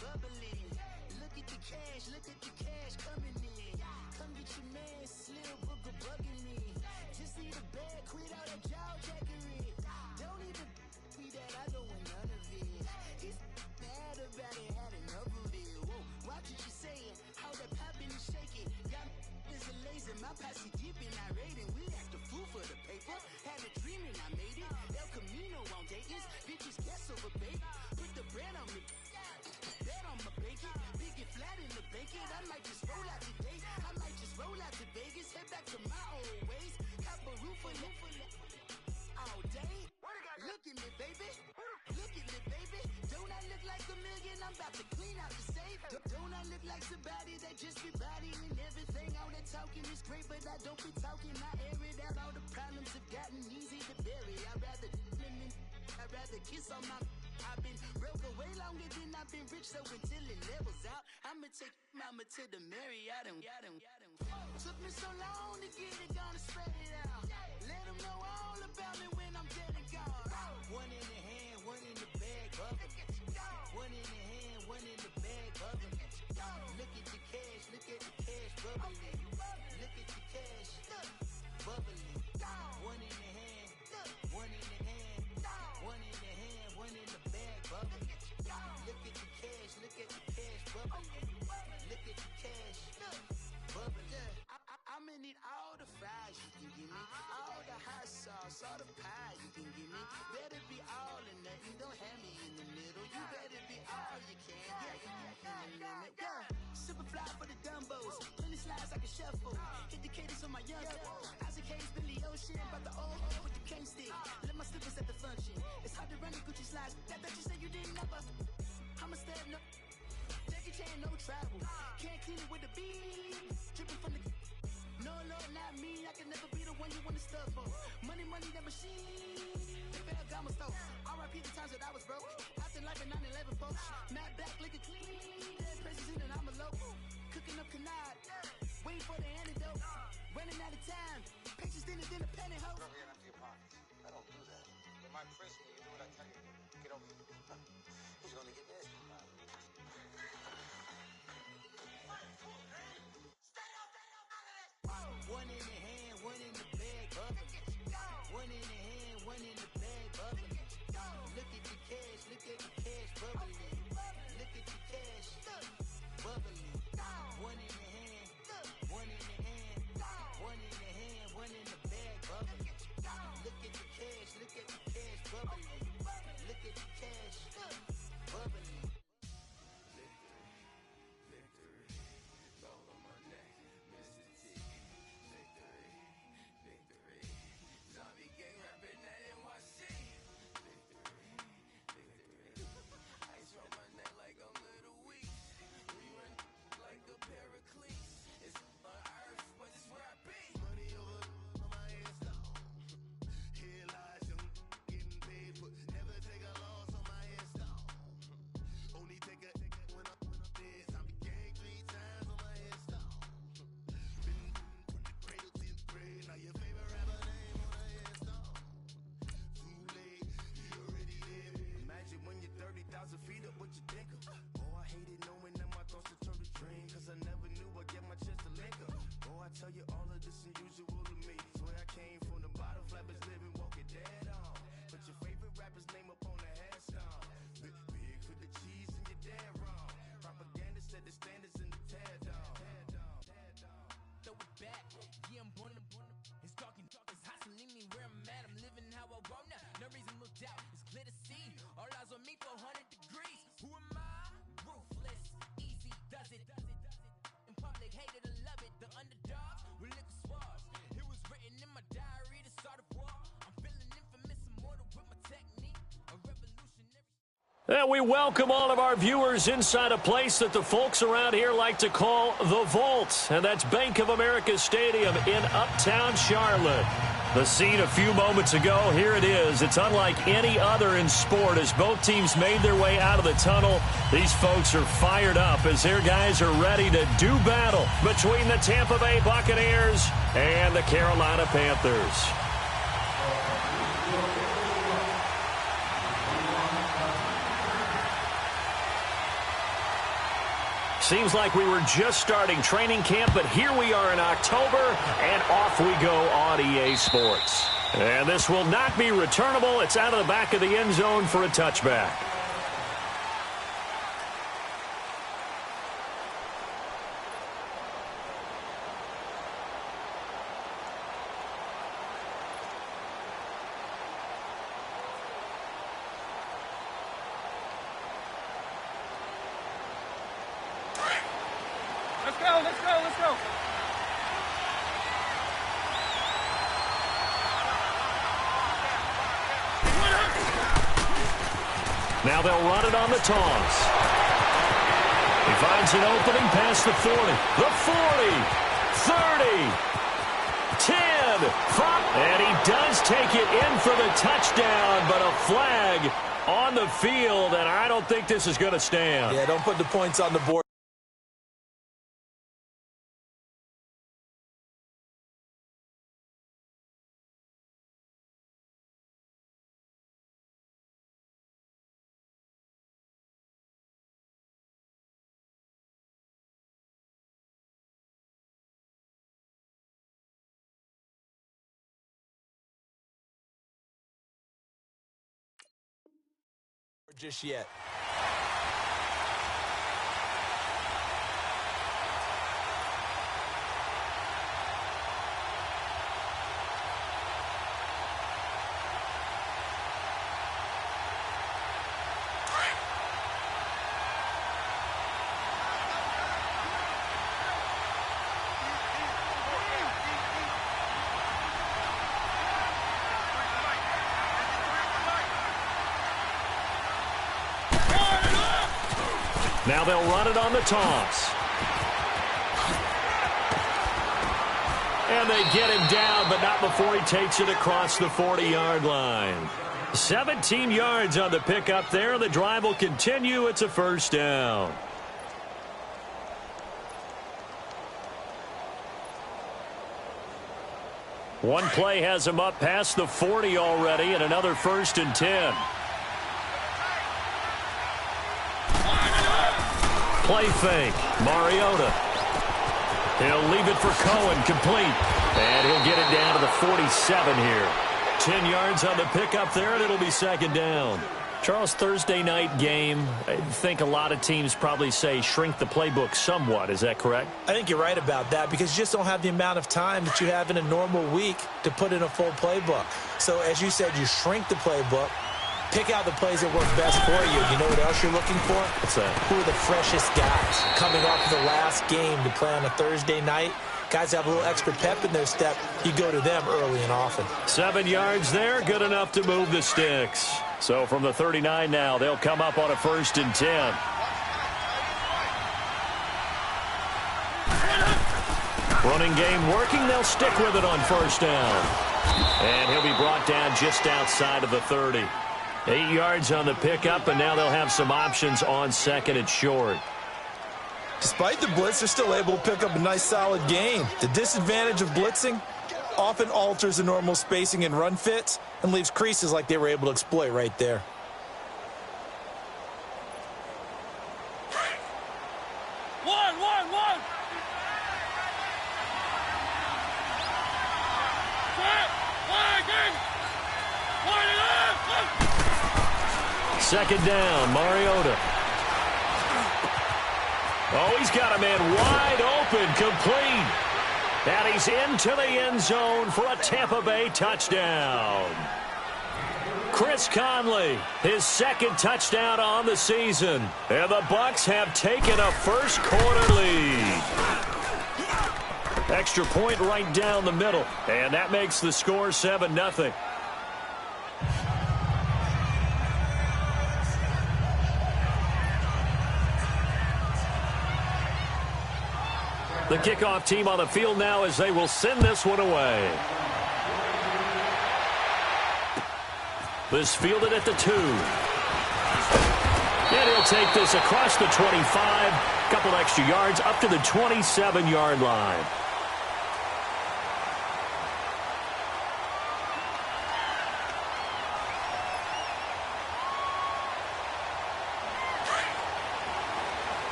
bubbly. Look at the cash coming in. Come get your man, Slim Booker bugging me. Just need a bag, quit all that jaw jackery. Don't even be that, I don't want none of it. It's bad about it, had enough of it. Whoa, watch what you saying, how that poppin' and shaking. Got is a lazy, my posse deep and irate, and we act a fool for the paper. Had a dream and I made it. El Camino on Dayton's, bitches guess over baby. Put the bread on me, bet on my bacon. Big and flat in the bacon. I might just roll out today. I might just roll out to Vegas, head back to my old ways. Cop a roof for all day. Look at me, baby. Look at me, baby. Don't I look like a million? I'm about to clean out the safe. Don't I look like somebody that just be bodying everything? All that talking is great, but I don't be talking. I air it out. All the problems have gotten easy to bury. I'd rather kiss on my. I've been broke way longer than I've been rich, so until it levels out, I'ma take mama to the Marriott and took me so long to get it, gonna spread it out. Let them know all about me when I'm dead and gone. One in the hand, one in the bag, bubbling. One in the hand, one in the bag, bubbling. Look at the cash, bubbling. Look at the cash, bubbling. One in the hand, one in the hand, one in the hand, one in the bag, bubbling. Look at the cash, bubbling. Look at the cash, bubbling. I'ma need all the fries you can give me, all the hot sauce, all the pie you can give me. Better be all or nothing, don't have me in the middle. You better be all you can, yeah. Super fly for the Dumbos, plenty slides I can shuffle. Hit the cadence on my young Isaac Hayes, Billy Ocean, about the old with the cane stick. Let my slippers at the function. It's hard to run the Gucci slides. That you said you didn't never. I'm a step no. Jackie Chan, no travel. Can't clean it with the beat. Dripping from the. No, Lord, not me. I can never be the one you want to stuff for. Money, that machine. They fell down my stove. R.I.P. the times that I was broke. Acting like a 9/11 folks. Mad back, looking clean. Dead president and I'm a local. Cooking up canard. Waiting for the antidote. Running out of time. Patience thinner than a pantyhose. Over here and empty your pockets. I don't do that. In my prison, you do what I tell you to do. Get over here. He's gonna get this. One in the hand, one in the bag, bubbling. One in the hand, one in the bag, bubbling. Look at the cash, bubbling. Look at the cash, bubbling. One in the hand, one in the hand, one in the hand, one in the bag, bubbling. Look at the cash, bubbling. Look at the cash, bubbling. Tell you all of this unusual to me. Swear I came from the bottom, flappers living, walking dead on. Put your favorite rapper's name up on the headstone. Big for the cheese and you're dead wrong. Propaganda set the standards in the tear down. Throw it back, yeah, I'm born. It's talking, it's hustling me where I'm at. I'm living how I want now. No reason to look out, it's clear to see. All eyes on me for 100 degrees. Who am I? Ruthless, easy does it. In public, hated or love it. The underdogs will lick swabs. It was written in my diary to start a war. I'm feeling infamous, immortal with my technique. A revolutionary. And we welcome all of our viewers inside a place that the folks around here like to call the Vault. And that's Bank of America Stadium in Uptown Charlotte. The scene a few moments ago, here it is. It's unlike any other in sport as both teams made their way out of the tunnel. These folks are fired up as their guys are ready to do battle between the Tampa Bay Buccaneers and the Carolina Panthers. Seems like we were just starting training camp, but here we are in October, and off we go on EA Sports. And this will not be returnable. It's out of the back of the end zone for a touchback. Let's go. Now they'll run it on the toss. He finds an opening past the 40, the 40, 30, 10, 5, and he does take it in for the touchdown, but a flag on the field, and I don't think this is going to stand. Yeah, don't put the points on the board. Just yet. Now they'll run it on the toss. And they get him down, but not before he takes it across the 40-yard line. 17 yards on the pickup there. The drive will continue. It's a first down. One play has him up past the 40 already, and another 1st and 10. Play fake. Mariota. He'll leave it for Cohen, complete. And he'll get it down to the 47 here. 10 yards on the pickup there, and it'll be 2nd down. Charles, Thursday night game, I think a lot of teams probably say shrink the playbook somewhat. Is that correct? I think you're right about that because you just don't have the amount of time that you have in a normal week to put in a full playbook. So, as you said, you shrink the playbook. Pick out the plays that work best for you. You know what else you're looking for? What's that? Who are the freshest guys coming off of the last game to play on a Thursday night? Guys have a little extra pep in their step. You go to them early and often. 7 yards there, good enough to move the sticks. So from the 39 now, they'll come up on a 1st and 10. Running game working, they'll stick with it on 1st down. And he'll be brought down just outside of the 30. 8 yards on the pickup, and now they'll have some options on 2nd and short. Despite the blitz, they're still able to pick up a nice, solid gain. The disadvantage of blitzing often alters the normal spacing and run fits and leaves creases like they were able to exploit right there. One. 2nd down, Mariota. Oh, he's got a man wide open, complete. And he's into the end zone for a Tampa Bay touchdown. Chris Conley, his 2nd touchdown on the season. And the Bucs have taken a first-quarter lead. Extra point right down the middle. And that makes the score 7-0. The kickoff team on the field now as they will send this one away. This fielded at the 2. And he'll take this across the 25. Couple extra yards up to the 27-yard line.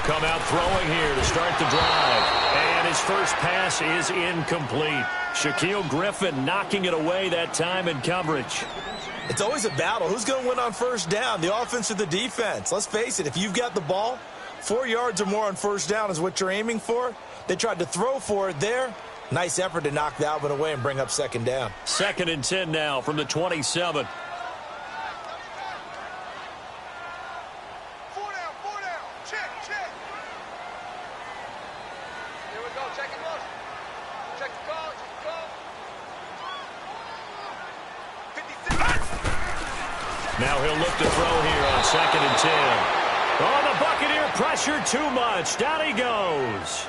come out throwing here to start the drive. And his first pass is incomplete. Shaquille Griffin knocking it away that time in coverage. It's always a battle. Who's going to win on first down, the offense or the defense? Let's face it, if you've got the ball, 4 yards or more on first down is what you're aiming for. They tried to throw for it there. Nice effort to knock that one away and bring up second down. 2nd and 10 now from the 27. Now he'll look to throw here on 2nd and 10. Oh, the Buccaneer pressure too much. Down he goes.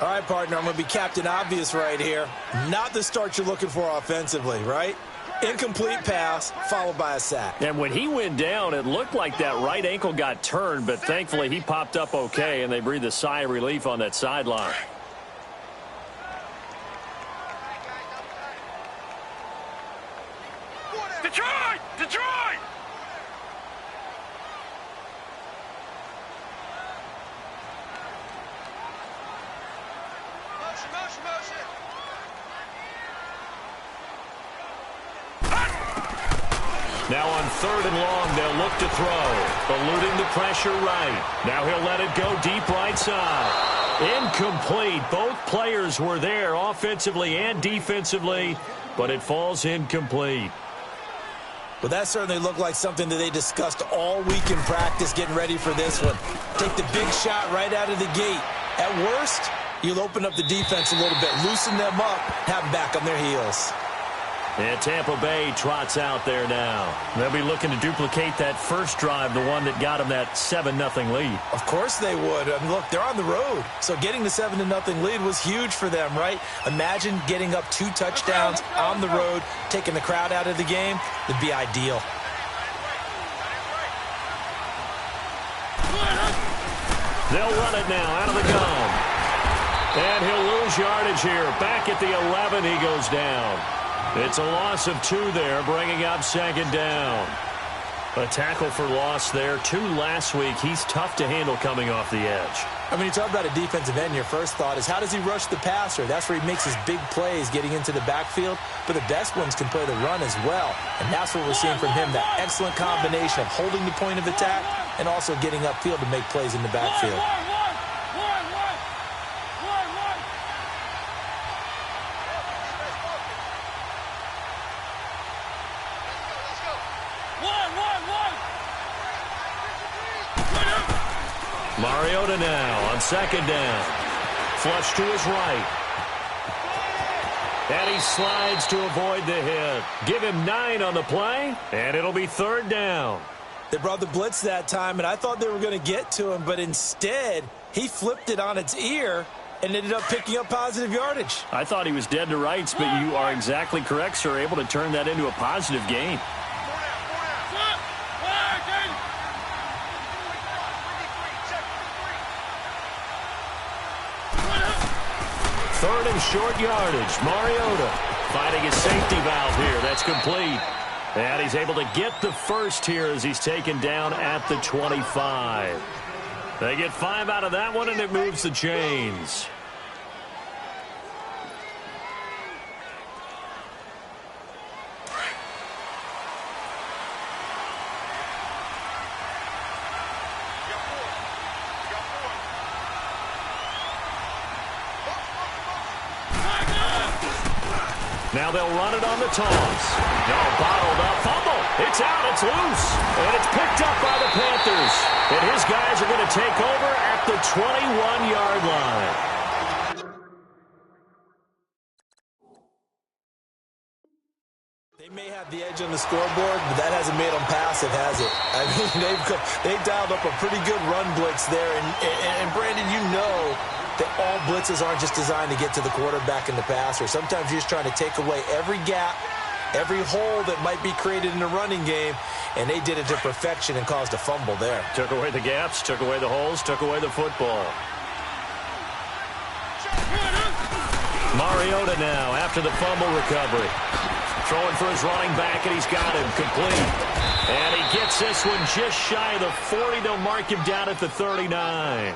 All right, partner, I'm going to be Captain Obvious right here. Not the start you're looking for offensively, right? Incomplete pass followed by a sack. And when he went down, it looked like that right ankle got turned, but thankfully he popped up okay, and they breathed a sigh of relief on that sideline. Detroit! Detroit! Motion. Now on 3rd and long, they'll look to throw. Eluding the pressure right. Now he'll let it go deep right side. Incomplete. Both players were there offensively and defensively, but it falls incomplete. Well, that certainly looked like something that they discussed all week in practice getting ready for this one. Take the big shot right out of the gate. At worst, you'll open up the defense a little bit, loosen them up, have them back on their heels. And Tampa Bay trots out there now. They'll be looking to duplicate that first drive, the one that got them that 7-0 lead. Of course they would. I mean, look, they're on the road. So getting the 7-0 lead was huge for them, right? Imagine getting up 2 touchdowns on the road, taking the crowd out of the game. It'd be ideal. They'll run it now out of the gun. And he'll lose yardage here. Back at the 11, he goes down. It's a loss of 2 there, bringing up 2nd down. A tackle for loss there. 2 last week. He's tough to handle coming off the edge. I mean, you talk about a defensive end, your first thought is how does he rush the passer? That's where he makes his big plays getting into the backfield. But the best ones can play the run as well. And that's what we're seeing from him, that excellent combination of holding the point of attack and also getting upfield to make plays in the backfield. Mariota now on 2nd down. Flush to his right. And he slides to avoid the hit. Give him 9 on the play, and it'll be 3rd down. They brought the blitz that time, and I thought they were going to get to him, but instead, he flipped it on its ear and ended up picking up positive yardage. I thought he was dead to rights, but you are exactly correct, sir. Able to turn that into a positive gain. 3rd and short yardage. Mariota finding his safety valve here. That's complete. And he's able to get the first here as he's taken down at the 25. They get 5 out of that one, and it moves the chains. Now they'll run it on the toss. No, bottled up. Fumble. It's out. It's loose. And it's picked up by the Panthers. And his guys are going to take over at the 21-yard line. They may have the edge on the scoreboard, but that hasn't made them passive, has it? I mean, they've dialed up a pretty good run blitz there. And Brandon, you know that all blitzes aren't just designed to get to the quarterback and the passer. Sometimes you're just trying to take away every gap, every hole that might be created in the running game, and they did it to perfection and caused a fumble there. Took away the gaps, took away the holes, took away the football. Mariota now after the fumble recovery. Throwing for his running back, and he's got him complete. And he gets this one just shy of the 40. They'll mark him down at the 39.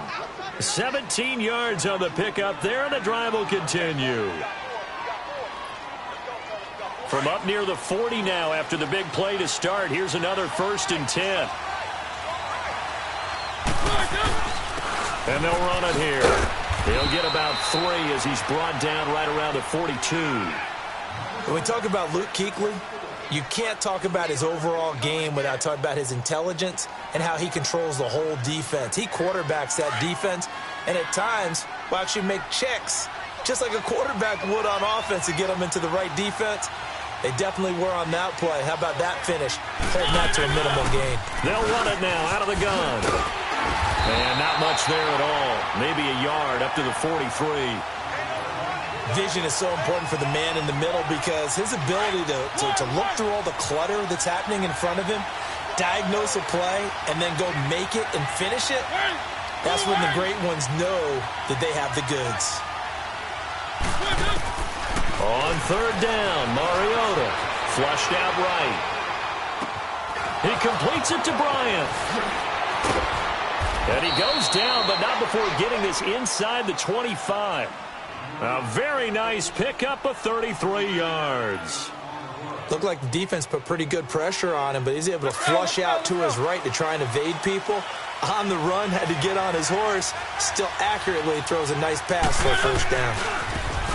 17 yards on the pickup there, and the drive will continue. From up near the 40 now after the big play to start, here's another 1st and 10. And they'll run it here. He'll get about 3 as he's brought down right around the 42. When we talk about Luke Kuechly, you can't talk about his overall game without talking about his intelligence and how he controls the whole defense. He quarterbacks that defense, and at times will actually make checks, just like a quarterback would on offense, to get them into the right defense. They definitely were on that play. How about that finish? Holding that to a minimal gain. They'll run it now out of the gun. And not much there at all. Maybe a yard up to the 43. Vision is so important for the man in the middle because his ability to look through all the clutter that's happening in front of him, diagnose a play, and then go make it and finish it, that's when the great ones know that they have the goods. On 3rd down, Mariota flushed out right. He completes it to Bryant. And he goes down, but not before getting this inside the 25. A very nice pickup of 33 yards. Looked like the defense put pretty good pressure on him, but he's able to flush out to his right to try and evade people. On the run, had to get on his horse. Still accurately throws a nice pass for a 1st down.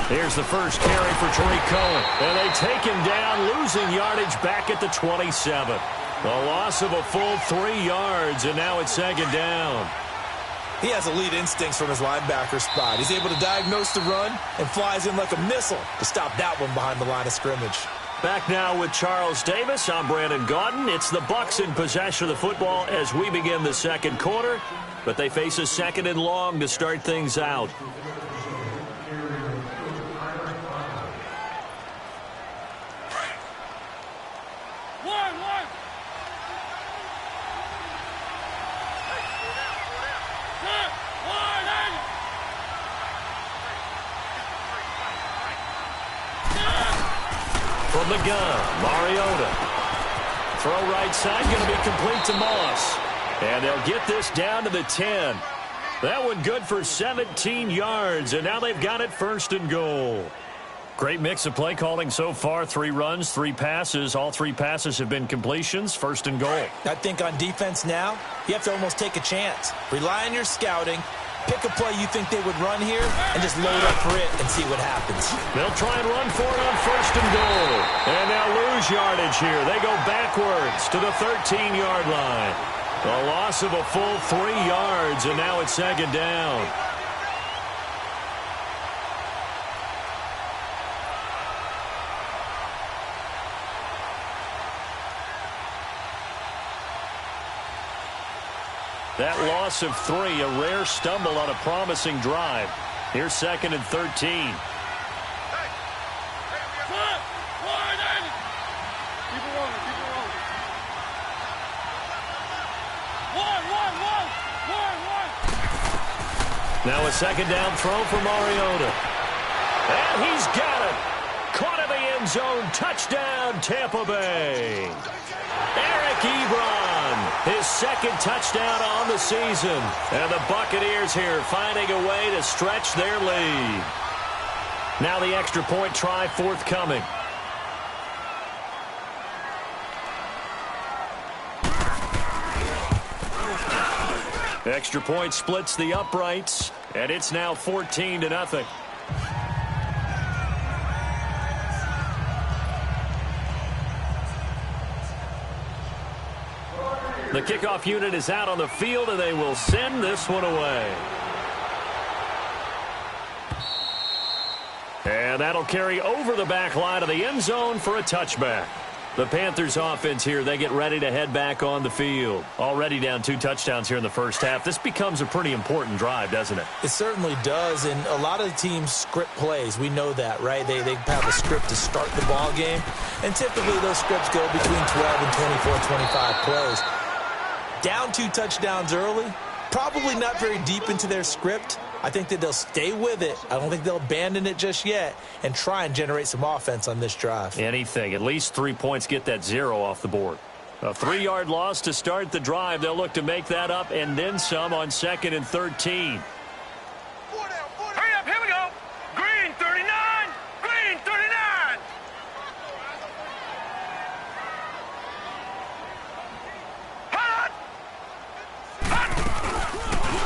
Here's the first carry for Tariq Cohen. And they take him down, losing yardage back at the 27. A loss of a full 3 yards, and now it's 2nd down. He has elite instincts from his linebacker spot. He's able to diagnose the run and flies in like a missile to stop that one behind the line of scrimmage. Back now with Charles Davis. I'm Brandon Gaudin. It's the Bucs in possession of the football as we begin the 2nd quarter, but they face a 2nd and long to start things out. From the gun, Mariota. Throw right side, going to be complete to Moss. And they'll get this down to the 10. That one good for 17 yards, and now they've got it 1st and goal. Great mix of play calling so far. 3 runs, 3 passes. All 3 passes have been completions. 1st and goal. I think on defense now, you have to almost take a chance. Rely on your scouting. Pick a play you think they would run here and just load up for it and see what happens. They'll try and run for it on 1st and goal. And they'll lose yardage here. They go backwards to the 13-yard line. A loss of a full 3 yards, and now it's 2nd down. That loss of 3, a rare stumble on a promising drive. Here's 2nd and 13. Now a 2nd down throw for Mariota. And he's got it. Caught in the end zone. Touchdown, Tampa Bay. Eric Ebron, his 2nd touchdown on the season. And the Buccaneers here finding a way to stretch their lead. Now the extra point try forthcoming. Extra point splits the uprights, and it's now 14-0. The kickoff unit is out on the field, and they will send this one away. And that'll carry over the back line of the end zone for a touchback. The Panthers offense here, they get ready to head back on the field. Already down 2 touchdowns here in the first half. This becomes a pretty important drive, doesn't it? It certainly does, and a lot of the teams script plays. We know that, right? They have a script to start the ball game, and typically those scripts go between 12 and 24, 25 plays. Down 2 touchdowns early, Probably not very deep into their script. I think that they'll stay with it. I don't think they'll abandon it just yet and try and generate some offense on this drive. Anything. At least 3 points, get that 0 off the board. A 3-yard loss to start the drive. They'll look to make that up and then some on 2nd and 13. Hurry up, here we go. Green 39. Green 39. Hot.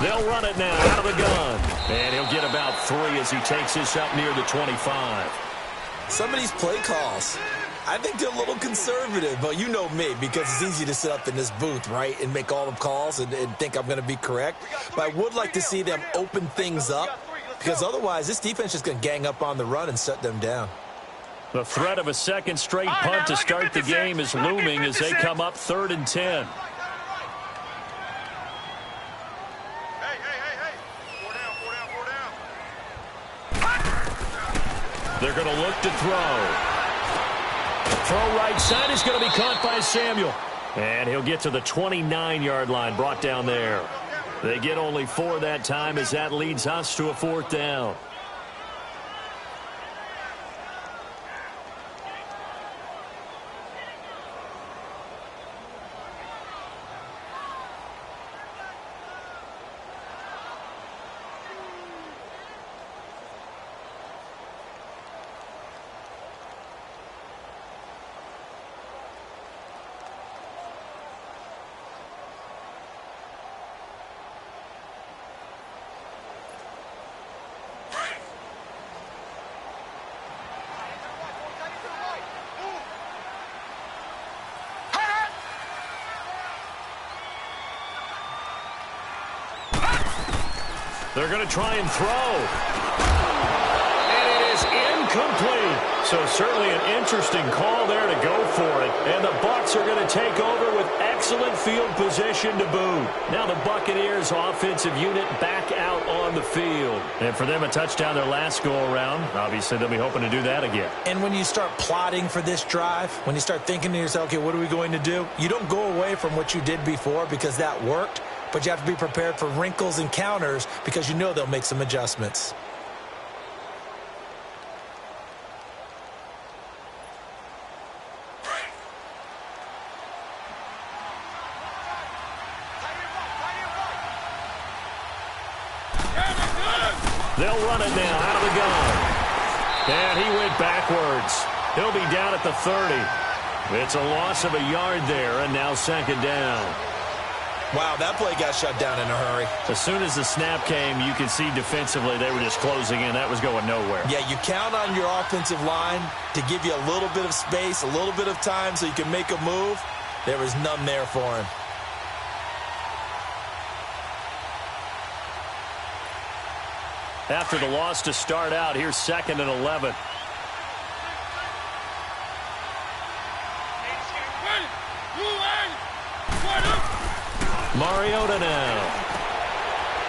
They'll run it now out of the gun. And he'll get about 3 as he takes this up near the 25. Some of these play calls, I think they're a little conservative, but you know me, because it's easy to sit up in this booth, right, and make all the calls and think I'm going to be correct. But I would like to see them open things up, because otherwise this defense is going to gang up on the run and shut them down. The threat of a second straight punt to start the game is looming as they come up 3rd and 10. They're going to look to throw. Throw right side is going to be caught by Samuel. And he'll get to the 29-yard line, brought down there. They get only 4 that time as that leads us to a 4th down. They're going to try and throw. And it is incomplete. So certainly an interesting call there to go for it. And the Bucs are going to take over with excellent field position to boot. Now the Buccaneers offensive unit back out on the field. And for them, a touchdown their last go-around. Obviously, they'll be hoping to do that again. And when you start plotting for this drive, when you start thinking to yourself, okay, what are we going to do? You don't go away from what you did before because that worked. But you have to be prepared for wrinkles and counters because you know they'll make some adjustments. They'll run it now out of the gun. And he went backwards. He'll be down at the 30. It's a loss of a yard there, and now 2nd down. Wow, that play got shut down in a hurry. As soon as the snap came, you could see defensively they were just closing in. That was going nowhere. Yeah, you count on your offensive line to give you a little bit of space, a little bit of time so you can make a move. There was none there for him. After the loss to start out, here's 2nd and 11. Mariota now.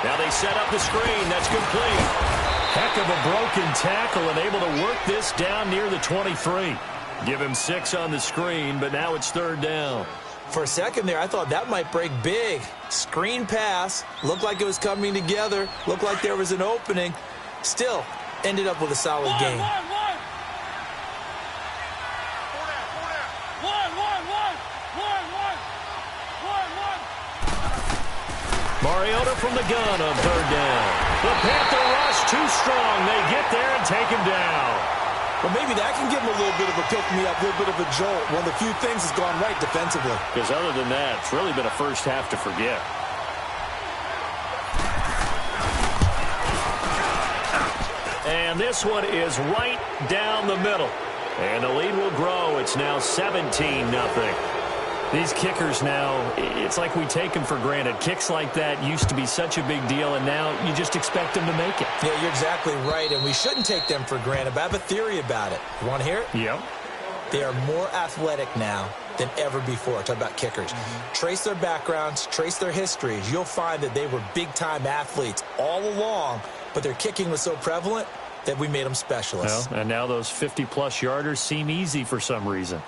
Now they set up the screen. That's complete. Heck of a broken tackle and able to work this down near the 23. Give him 6 on the screen, but now it's 3rd down. For a second there, I thought that might break big. Screen pass. Looked like it was coming together. Looked like there was an opening. Still, ended up with a solid game. Mariota from the gun on 3rd down. The Panther rush too strong. They get there and take him down. Well, maybe that can give him a little bit of a pick-me-up, a little bit of a jolt. One of the few things that's gone right defensively. Because other than that, it's really been a first half to forget. And this one is right down the middle. And the lead will grow. It's now 17-0. These kickers now, it's like we take them for granted. Kicks like that used to be such a big deal, and now you just expect them to make it. Yeah, you're exactly right, and we shouldn't take them for granted, but I have a theory about it. You want to hear it? Yep. They are more athletic now than ever before. Talk about kickers. Trace their backgrounds, trace their histories. You'll find that they were big-time athletes all along, but their kicking was so prevalent that we made them specialists. Well, and now those 50-plus yarders seem easy for some reason.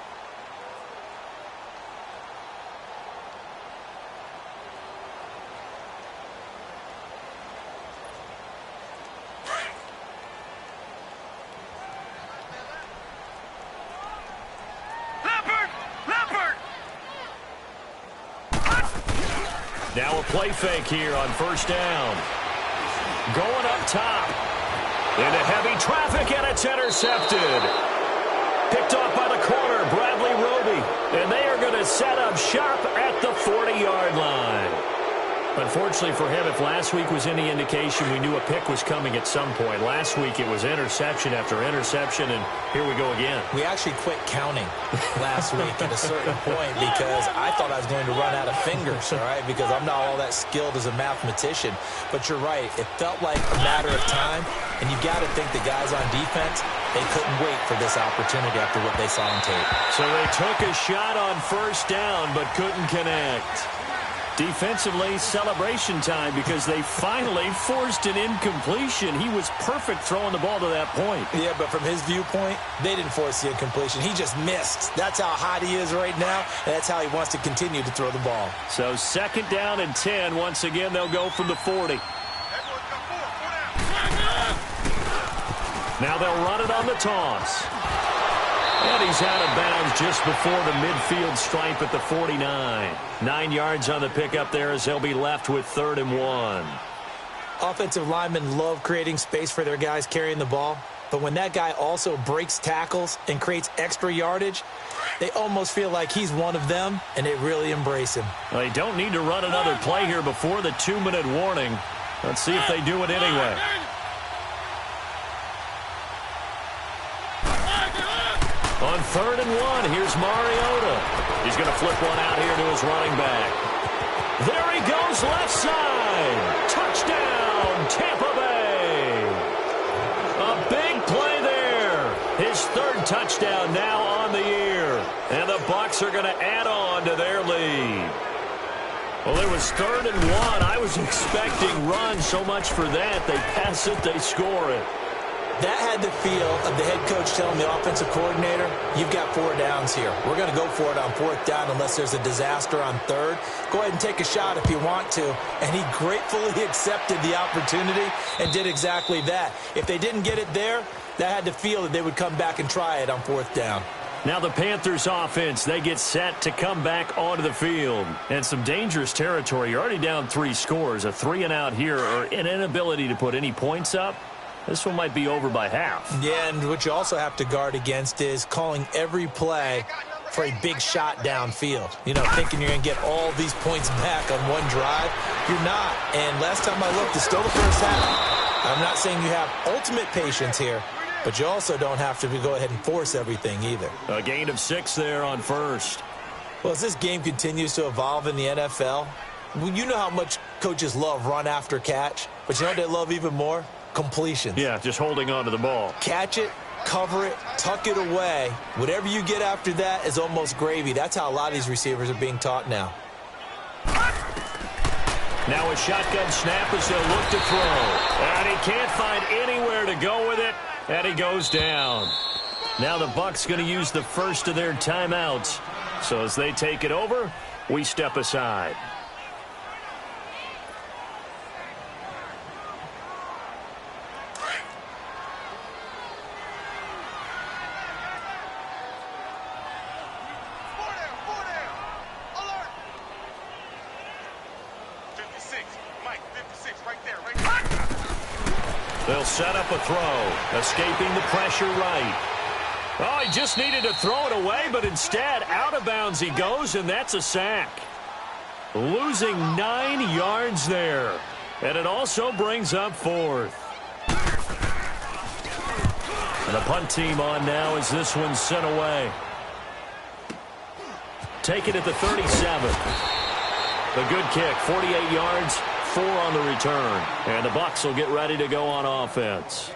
Now a play fake here on first down. Going up top. Into heavy traffic, and it's intercepted. Picked off by the corner, Bradley Roby. And they are going to set up shop at the 40-yard line. Unfortunately for him, if last week was any indication, we knew a pick was coming at some point. Last week it was interception after interception, and here we go again. We actually quit counting last week at a certain point because I thought I was going to run out of fingers, all right, because I'm not all that skilled as a mathematician. But you're right. It felt like a matter of time, and you got to think the guys on defense, they couldn't wait for this opportunity after what they saw on tape. So they took a shot on first down but couldn't connect. Defensively, celebration time because they finally forced an incompletion. He was perfect throwing the ball to that point. Yeah, but from his viewpoint, they didn't force the incompletion. He just missed. That's how hot he is right now, and that's how he wants to continue to throw the ball. So second down and 10. Once again, they'll go from the 40. Now they'll run it on the toss. And he's out of bounds just before the midfield stripe at the 49. 9 yards on the pickup there as they'll be left with 3rd and 1. Offensive linemen love creating space for their guys carrying the ball. But when that guy also breaks tackles and creates extra yardage, they almost feel like he's one of them, and they really embrace him. Well, they don't need to run another play here before the 2-minute warning. Let's see if they do it anyway. On 3rd and 1, here's Mariota. He's going to flip one out here to his running back. There he goes, left side. Touchdown, Tampa Bay. A big play there. His 3rd touchdown now on the year. And the Bucs are going to add on to their lead. Well, it was 3rd and 1. I was expecting run, so much for that. They pass it, they score it. That had the feel of the head coach telling the offensive coordinator, you've got 4 downs here. We're going to go for it on 4th down unless there's a disaster on 3rd. Go ahead and take a shot if you want to. And he gratefully accepted the opportunity and did exactly that. If they didn't get it there, that had the feel that they would come back and try it on 4th down. Now the Panthers offense, they get set to come back onto the field. And some dangerous territory. You're already down 3 scores. A 3-and-out here or an inability to put any points up. This one might be over by half. Yeah, and what you also have to guard against is calling every play for a big shot downfield. You know, thinking you're going to get all these points back on one drive. You're not. And last time I looked, it's still the first half. I'm not saying you have ultimate patience here, but you also don't have to go ahead and force everything either. A gain of 6 there on 1st. Well, as this game continues to evolve in the NFL, you know how much coaches love run after catch, but you know what they love even more? Completions. Yeah, just holding on to the ball. Catch it, cover it, tuck it away. Whatever you get after that is almost gravy. That's how a lot of these receivers are being taught now. Now a shotgun snap as they'll look to throw. And he can't find anywhere to go with it, and he goes down. Now the Bucs going to use the first of their timeouts. So as they take it over, we step aside. They'll set up a throw, escaping the pressure right. Oh, he just needed to throw it away, but instead, out of bounds he goes, and that's a sack. Losing 9 yards there. And it also brings up 4th. And the punt team on now as this one's sent away. Take it at the 37. The good kick, 48 yards. 4 on the return. And the Bucs will get ready to go on offense.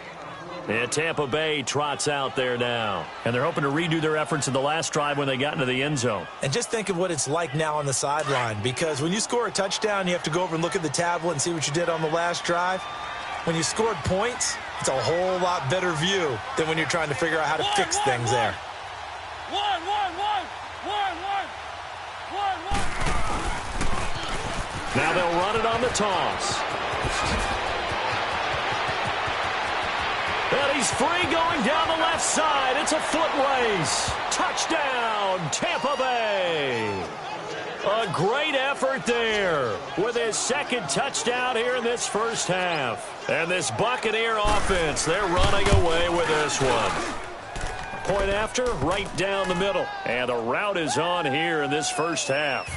And Tampa Bay trots out there now. And they're hoping to redo their efforts in the last drive when they got into the end zone. And just think of what it's like now on the sideline. Because when you score a touchdown, you have to go over and look at the tablet and see what you did on the last drive. When you scored points, it's a whole lot better view than when you're trying to figure out how to fix things there. Now they'll run it on the toss. And he's free going down the left side. It's a foot race. Touchdown, Tampa Bay. A great effort there with his second touchdown here in this first half. And this Buccaneer offense, they're running away with this one. Point after, right down the middle. And the route is on here in this first half.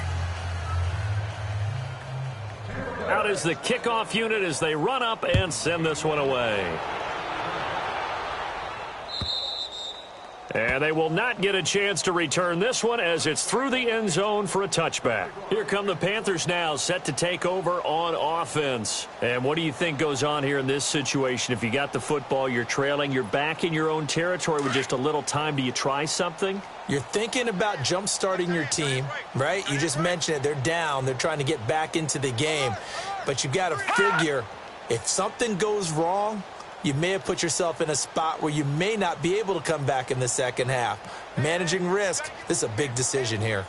Out is the kickoff unit as they run up and send this one away. And they will not get a chance to return this one as it's through the end zone for a touchback. Here come the Panthers now, set to take over on offense. And what do you think goes on here in this situation? If you got the football, you're trailing, you're back in your own territory with just a little time. Do you try something? You're thinking about jump-starting your team, right? You just mentioned it. They're down. They're trying to get back into the game. But you've got to figure if something goes wrong, you may have put yourself in a spot where you may not be able to come back in the second half. Managing risk, this is a big decision here.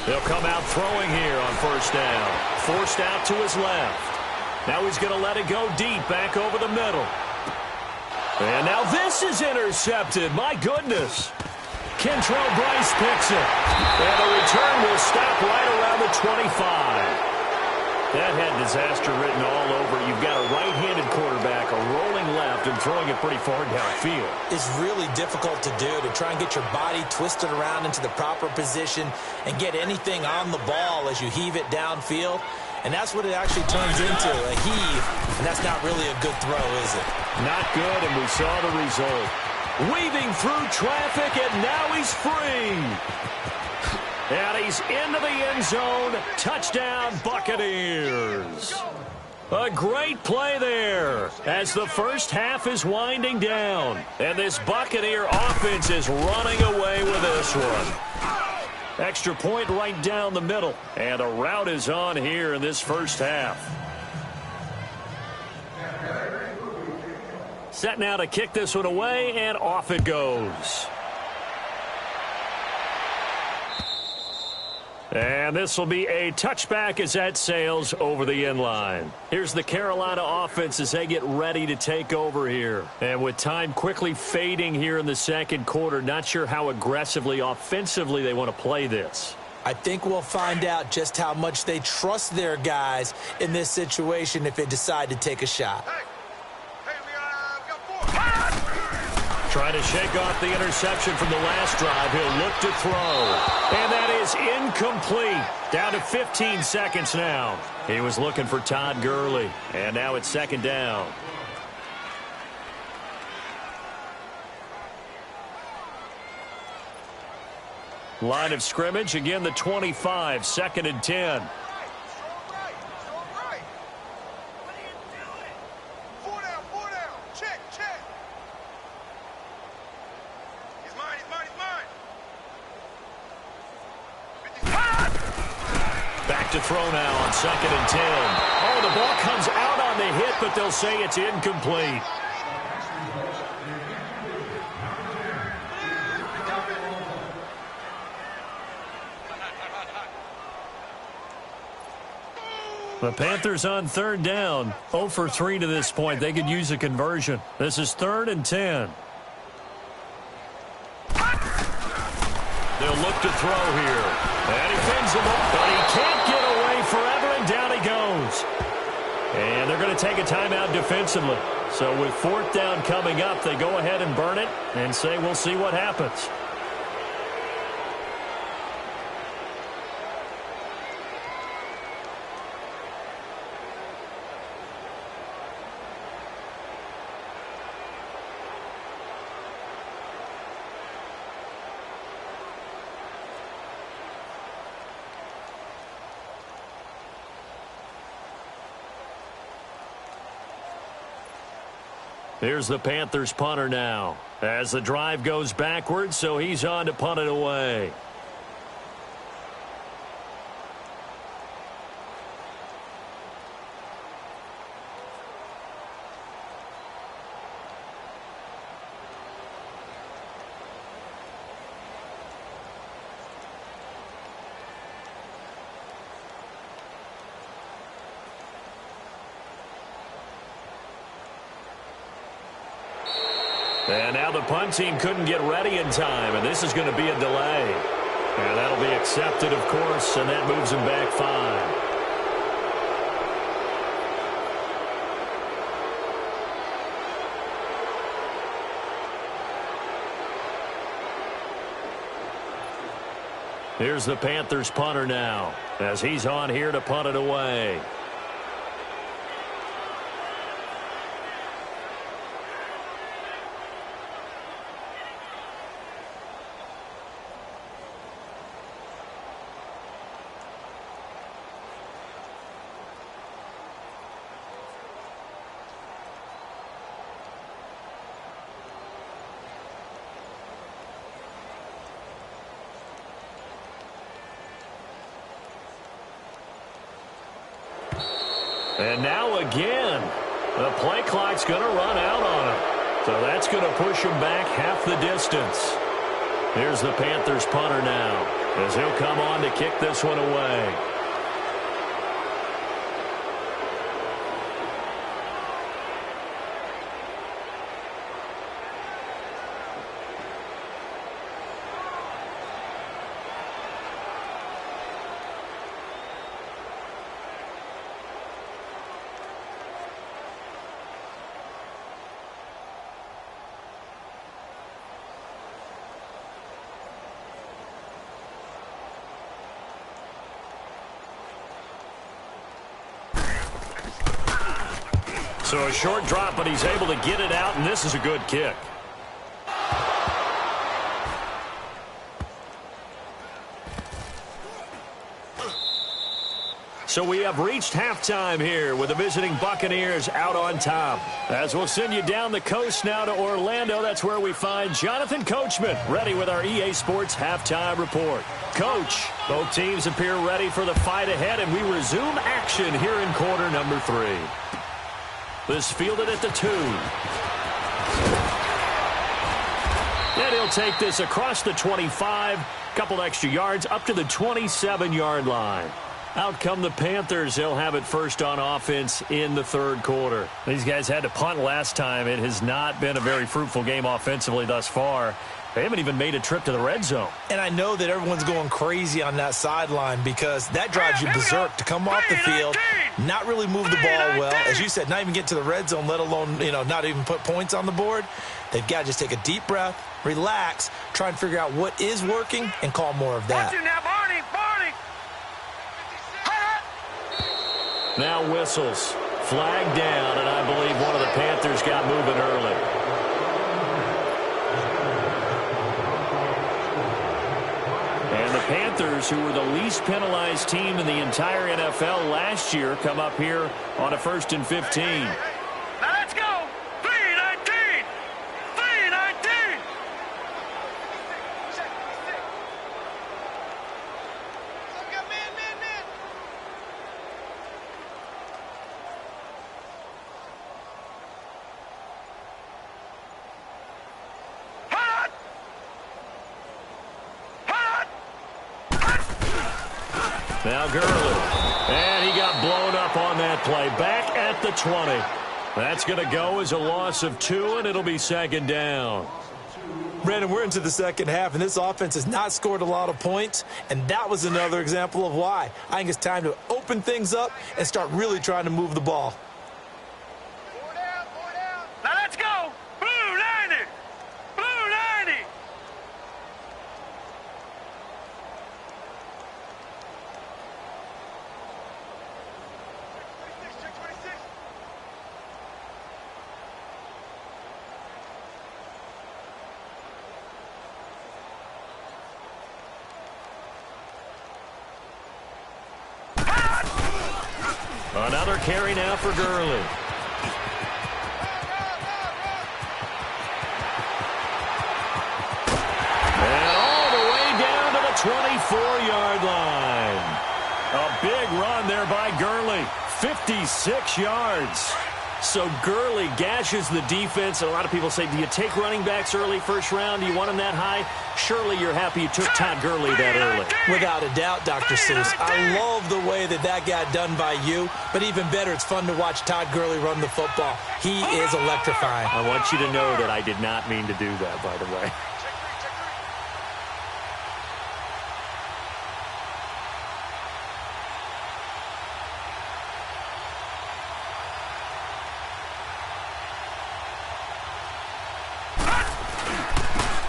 He'll come out throwing here on first down. Forced out to his left. Now he's going to let it go deep back over the middle. And now this is intercepted. My goodness. Kentrell Bryce picks it. And the return will stop right around the 25. That had disaster written all over. You've got a right-handed quarterback, a rolling left, and throwing it pretty far downfield. It's really difficult to do, to try and get your body twisted around into the proper position and get anything on the ball as you heave it downfield. And that's what it actually turns into, a heave. And that's not really a good throw, is it? Not good, and we saw the result. Weaving through traffic, and now he's free. And he's into the end zone. Touchdown, Buccaneers. A great play there as the first half is winding down. And this Buccaneer offense is running away with this one. Extra point right down the middle. And a route is on here in this first half. Set now to kick this one away, and off it goes. And this will be a touchback as that sails over the end line. Here's the Carolina offense as they get ready to take over here. And with time quickly fading here in the second quarter, not sure how aggressively, offensively they want to play this. I think we'll find out just how much they trust their guys in this situation if they decide to take a shot. Trying to shake off the interception from the last drive. He'll look to throw. And that is incomplete. Down to 15 seconds now. He was looking for Todd Gurley. And now it's second down. Line of scrimmage, again the 25, second and 10. To throw now on second and 10. Oh, the ball comes out on the hit, but they'll say it's incomplete. The Panthers on third down. 0 for 3 to this point. They could use a conversion. This is third and 10. They'll look to throw here. And he fins him up, but he can't get away forever, and down he goes. And they're going to take a timeout defensively. So with fourth down coming up, they go ahead and burn it and say we'll see what happens. Here's the Panthers punter now as the drive goes backwards, so he's on to punt it away. And now the punt team couldn't get ready in time, and this is going to be a delay. And that'll be accepted, of course, and that moves him back 5. Here's the Panthers punter now, as he's on here to punt it away. And now again, the play clock's going to run out on him. So that's going to push him back half the distance. Here's the Panthers punter now, as he'll come on to kick this one away. So a short drop, but he's able to get it out, and this is a good kick. So we have reached halftime here with the visiting Buccaneers out on top. As we'll send you down the coast now to Orlando, that's where we find Jonathan Coachman ready with our EA Sports halftime report. Coach, both teams appear ready for the fight ahead, and we resume action here in quarter number 3. This fielded at the 2. And he'll take this across the 25, couple extra yards up to the 27-yard line. Out come the Panthers. They'll have it first on offense in the third quarter. These guys had to punt last time. It has not been a very fruitful game offensively thus far. They haven't even made a trip to the red zone. And I know that everyone's going crazy on that sideline because that drives you berserk to come off the field, not really move the ball well. As you said, not even get to the red zone, let alone, not even put points on the board. They've got to just take a deep breath, relax, try and figure out what is working, and call more of that. Now whistles. Flag down, and I believe one of the Panthers got moving early. And the Panthers, who were the least penalized team in the entire NFL last year, come up here on a 1st and 15. Now let's go. 3-19. 3-19. Now Gurley, and he got blown up on that play. Back at the 20. That's going to go as a loss of 2, and it'll be second down. Brandon, we're into the second half, and this offense has not scored a lot of points, and that was another example of why. I think it's time to open things up and start really trying to move the ball. Now let's go. Blue 90. Blue 90. Another carry now for Gurley. And all the way down to the 24-yard line. A big run there by Gurley. 56 yards. So Gurley gashes the defense, and a lot of people say, do you take running backs early first round? Do you want them that high? Surely you're happy you took Todd Gurley that early. Without a doubt, Dr. Seuss. I love the way that got done by you, but even better, it's fun to watch Todd Gurley run the football. He is electrifying. I want you to know that I did not mean to do that, by the way.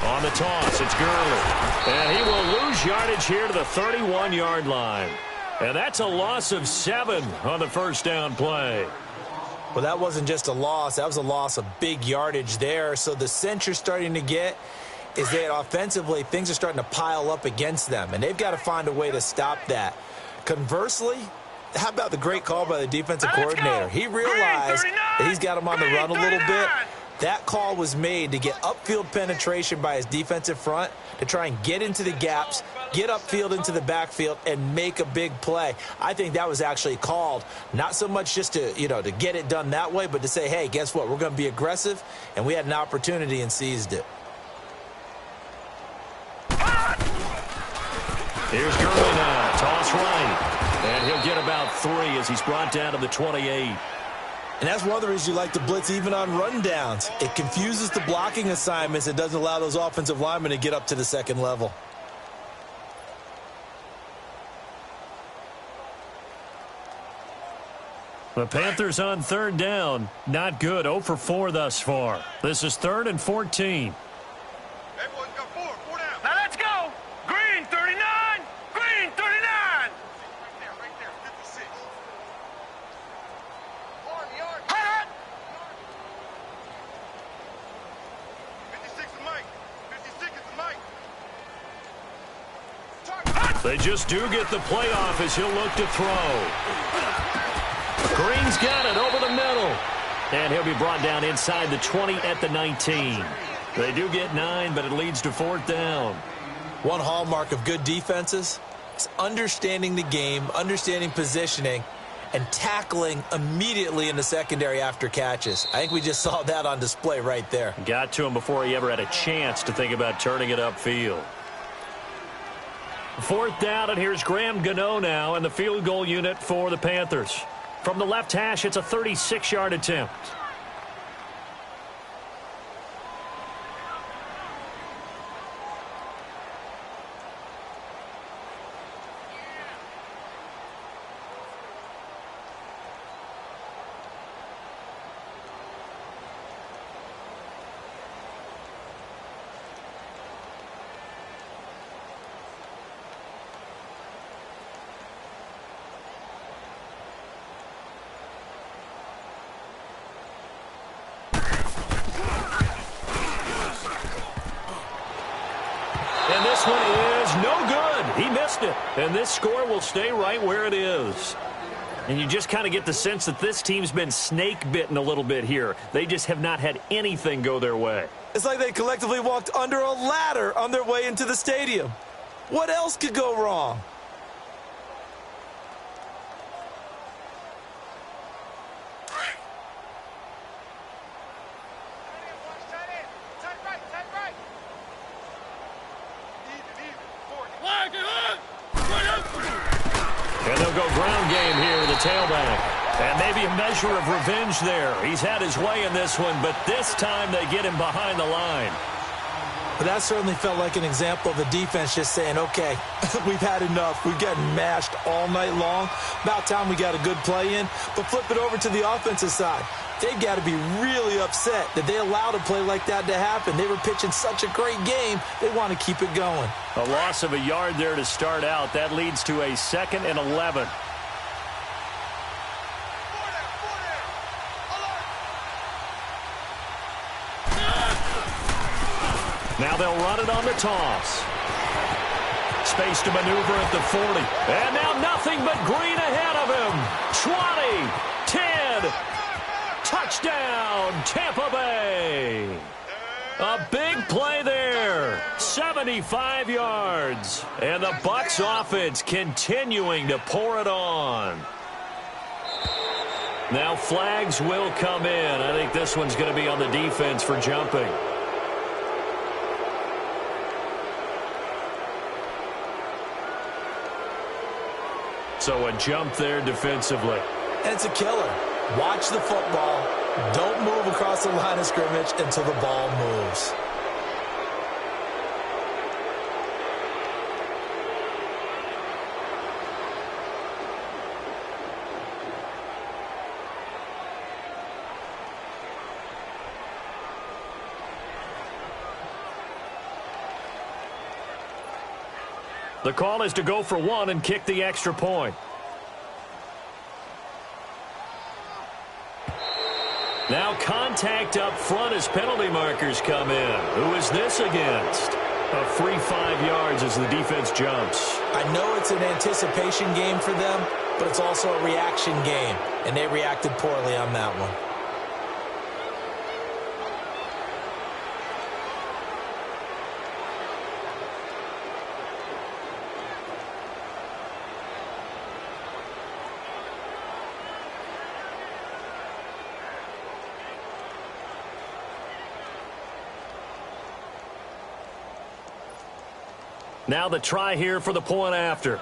On the toss, it's Gurley. And he will lose yardage here to the 31-yard line. And that's a loss of 7 on the first down play. Well, that wasn't just a loss. That was a loss of big yardage there. So the sense you're starting to get is that offensively, things are starting to pile up against them. And they've got to find a way to stop that. Conversely, how about the great call by the defensive coordinator? He realized that he's got him on the run a little bit. That call was made to get upfield penetration by his defensive front to try and get into the gaps, get upfield into the backfield, and make a big play. I think that was actually called not so much just to, to get it done that way, but to say, hey, guess what? We're going to be aggressive, and we had an opportunity and seized it. Here's Gurley now. Toss right. And he'll get about 3 as he's brought down to the 28. And that's one of the reasons you like to blitz even on rundowns. It confuses the blocking assignments. It doesn't allow those offensive linemen to get up to the second level. The Panthers on third down. Not good. 0 for 4 thus far. This is 3rd and 14. Everyone's got 4 down. Now let's go. Green 39. Green 39. Right there, 56. Hot. 56 is Mike. 56 is Mike. They just do get the play off as he'll look to throw. Green's got it over the middle. And he'll be brought down inside the 20 at the 19. They do get 9, but it leads to 4th down. One hallmark of good defenses is understanding the game, understanding positioning, and tackling immediately in the secondary after catches. I think we just saw that on display right there. Got to him before he ever had a chance to think about turning it upfield. 4th down, and here's Graham Gano now in the field goal unit for the Panthers. From the left hash, it's a 36-yard attempt. And this one is no good. He missed it. And this score will stay right where it is. And you just kind of get the sense that this team's been snake-bitten a little bit here. They just have not had anything go their way. It's like they collectively walked under a ladder on their way into the stadium. What else could go wrong? And they'll go ground game here with the tailback. And maybe a measure of revenge there. He's had his way in this one, but this time they get him behind the line. But that certainly felt like an example of the defense just saying, okay, we've had enough. We've gotten mashed all night long. About time we got a good play in. But flip it over to the offensive side. They've got to be really upset that they allowed a play like that to happen. They were pitching such a great game, they want to keep it going. A loss of a yard there to start out. That leads to a 2nd and 11. Now they'll run it on the toss. Space to maneuver at the 40. And now nothing but green ahead of him. 20, 10, touchdown, Tampa Bay. A big play there. 75 yards. And the Bucs offense continuing to pour it on. Now flags will come in. I think this one's going to be on the defense for jumping. So a jump there defensively. And it's a killer. Watch the football. Don't move across the line of scrimmage until the ball moves. The call is to go for one and kick the extra point. Now contact up front as penalty markers come in. Who is this against? A free 5 yards as the defense jumps. I know it's an anticipation game for them, but it's also a reaction game, and they reacted poorly on that one. Now the try here for the point after.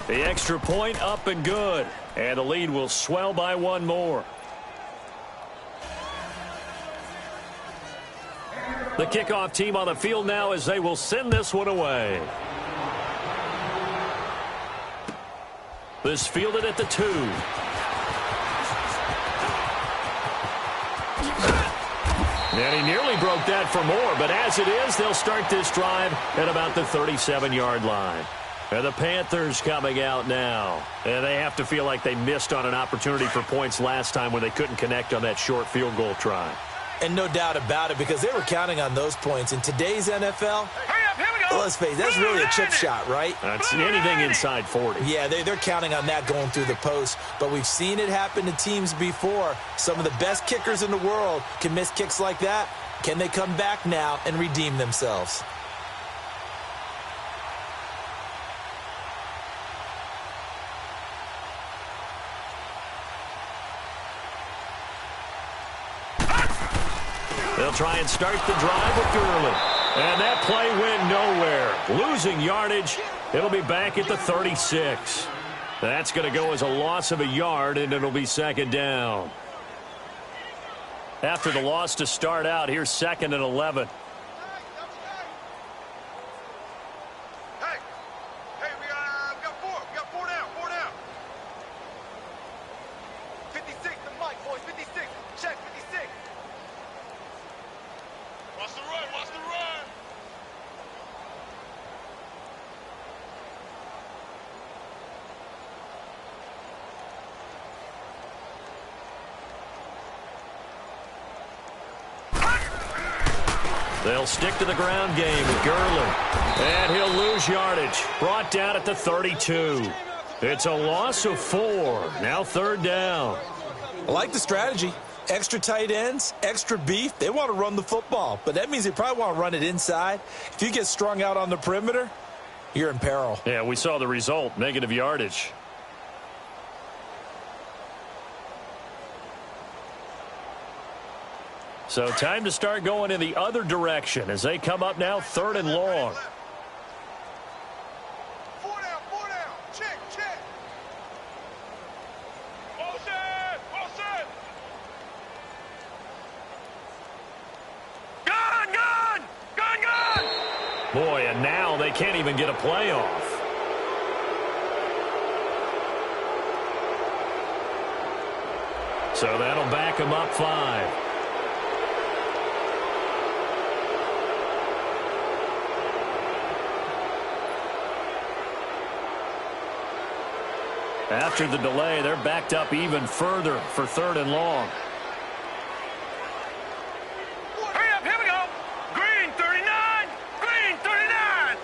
The extra point up and good. And the lead will swell by one more. The kickoff team on the field now as they will send this one away. This fielded at the 2. And he nearly broke that for more, but as it is, they'll start this drive at about the 37-yard line. And the Panthers coming out now. And they have to feel like they missed on an opportunity for points last time when they couldn't connect on that short field goal try. And no doubt about it, because they were counting on those points. In today's NFL, let's face it, that's really a chip shot, right? That's anything inside 40. Yeah, they're counting on that going through the post. But we've seen it happen to teams before. Some of the best kickers in the world can miss kicks like that. Can they come back now and redeem themselves? They'll try and start the drive with Gurley. And that play went nowhere. Losing yardage. It'll be back at the 36. That's going to go as a loss of a yard, and it'll be second down. After the loss to start out, here's 2nd and 11. Hey, we got 4. We got 4 down. 4 down. 56 to Mike, boys. 56. Check 56. Watch the run. Watch the run. They'll stick to the ground game with Gurley. And he'll lose yardage. Brought down at the 32. It's a loss of 4. Now 3rd down. I like the strategy. Extra tight ends, extra beef. They want to run the football, but that means they probably want to run it inside. If you get strung out on the perimeter, you're in peril. Yeah, we saw the result, negative yardage. So time to start going in the other direction as they come up now 3rd and long. 4 down. 4 down. Check. Motion. Gun. Boy, and now they can't even get a play off. So that'll back them up 5. After the delay, they're backed up even further for 3rd and long. Hurry up, here we go. Green 39. Green 39.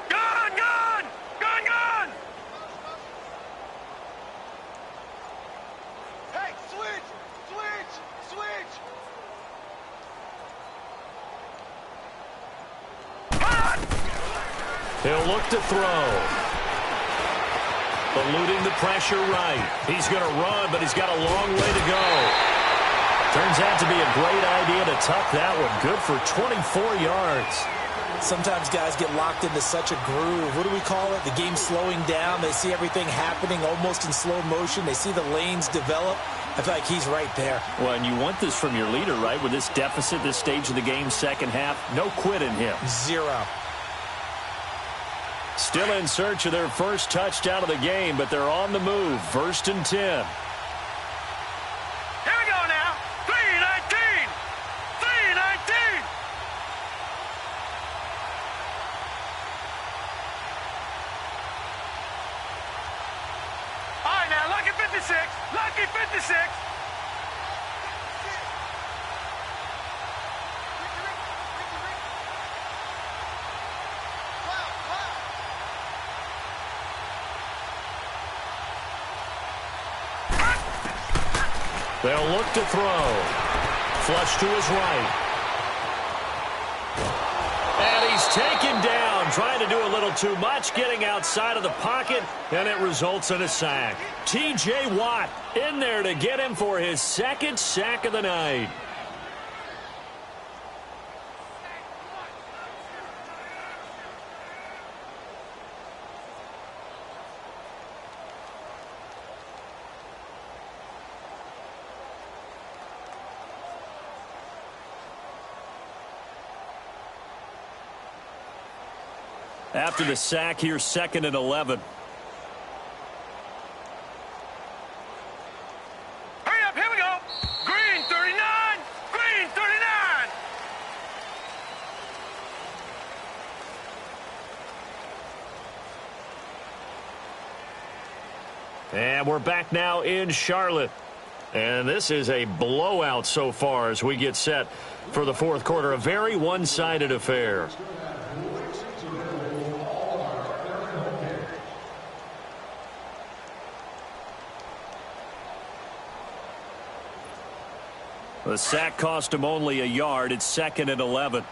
Gun. Hey, switch. Hot. He'll look to throw. Eluding the pressure right. He's going to run, but he's got a long way to go. Turns out to be a great idea to tuck that one. Good for 24 yards. Sometimes guys get locked into such a groove. What do we call it? The game's slowing down. They see everything happening almost in slow motion. They see the lanes develop. I feel like he's right there. Well, and you want this from your leader, right? With this deficit, this stage of the game, second half, no quit in him. Zero. Still in search of their first touchdown of the game, but they're on the move. 1st and 10. Here we go now. 3-19. 3-19. All right, now, lucky 56. Lucky 56. They'll look to throw. Flush to his right. And he's taken down, trying to do a little too much, getting outside of the pocket, and it results in a sack. T.J. Watt in there to get him for his second sack of the night. After the sack here, 2nd and 11. Hurry up, here we go. Green 39. Green 39. And we're back now in Charlotte. And this is a blowout so far as we get set for the 4th quarter. A very one-sided affair. The sack cost him only a yard. It's 2nd and 11.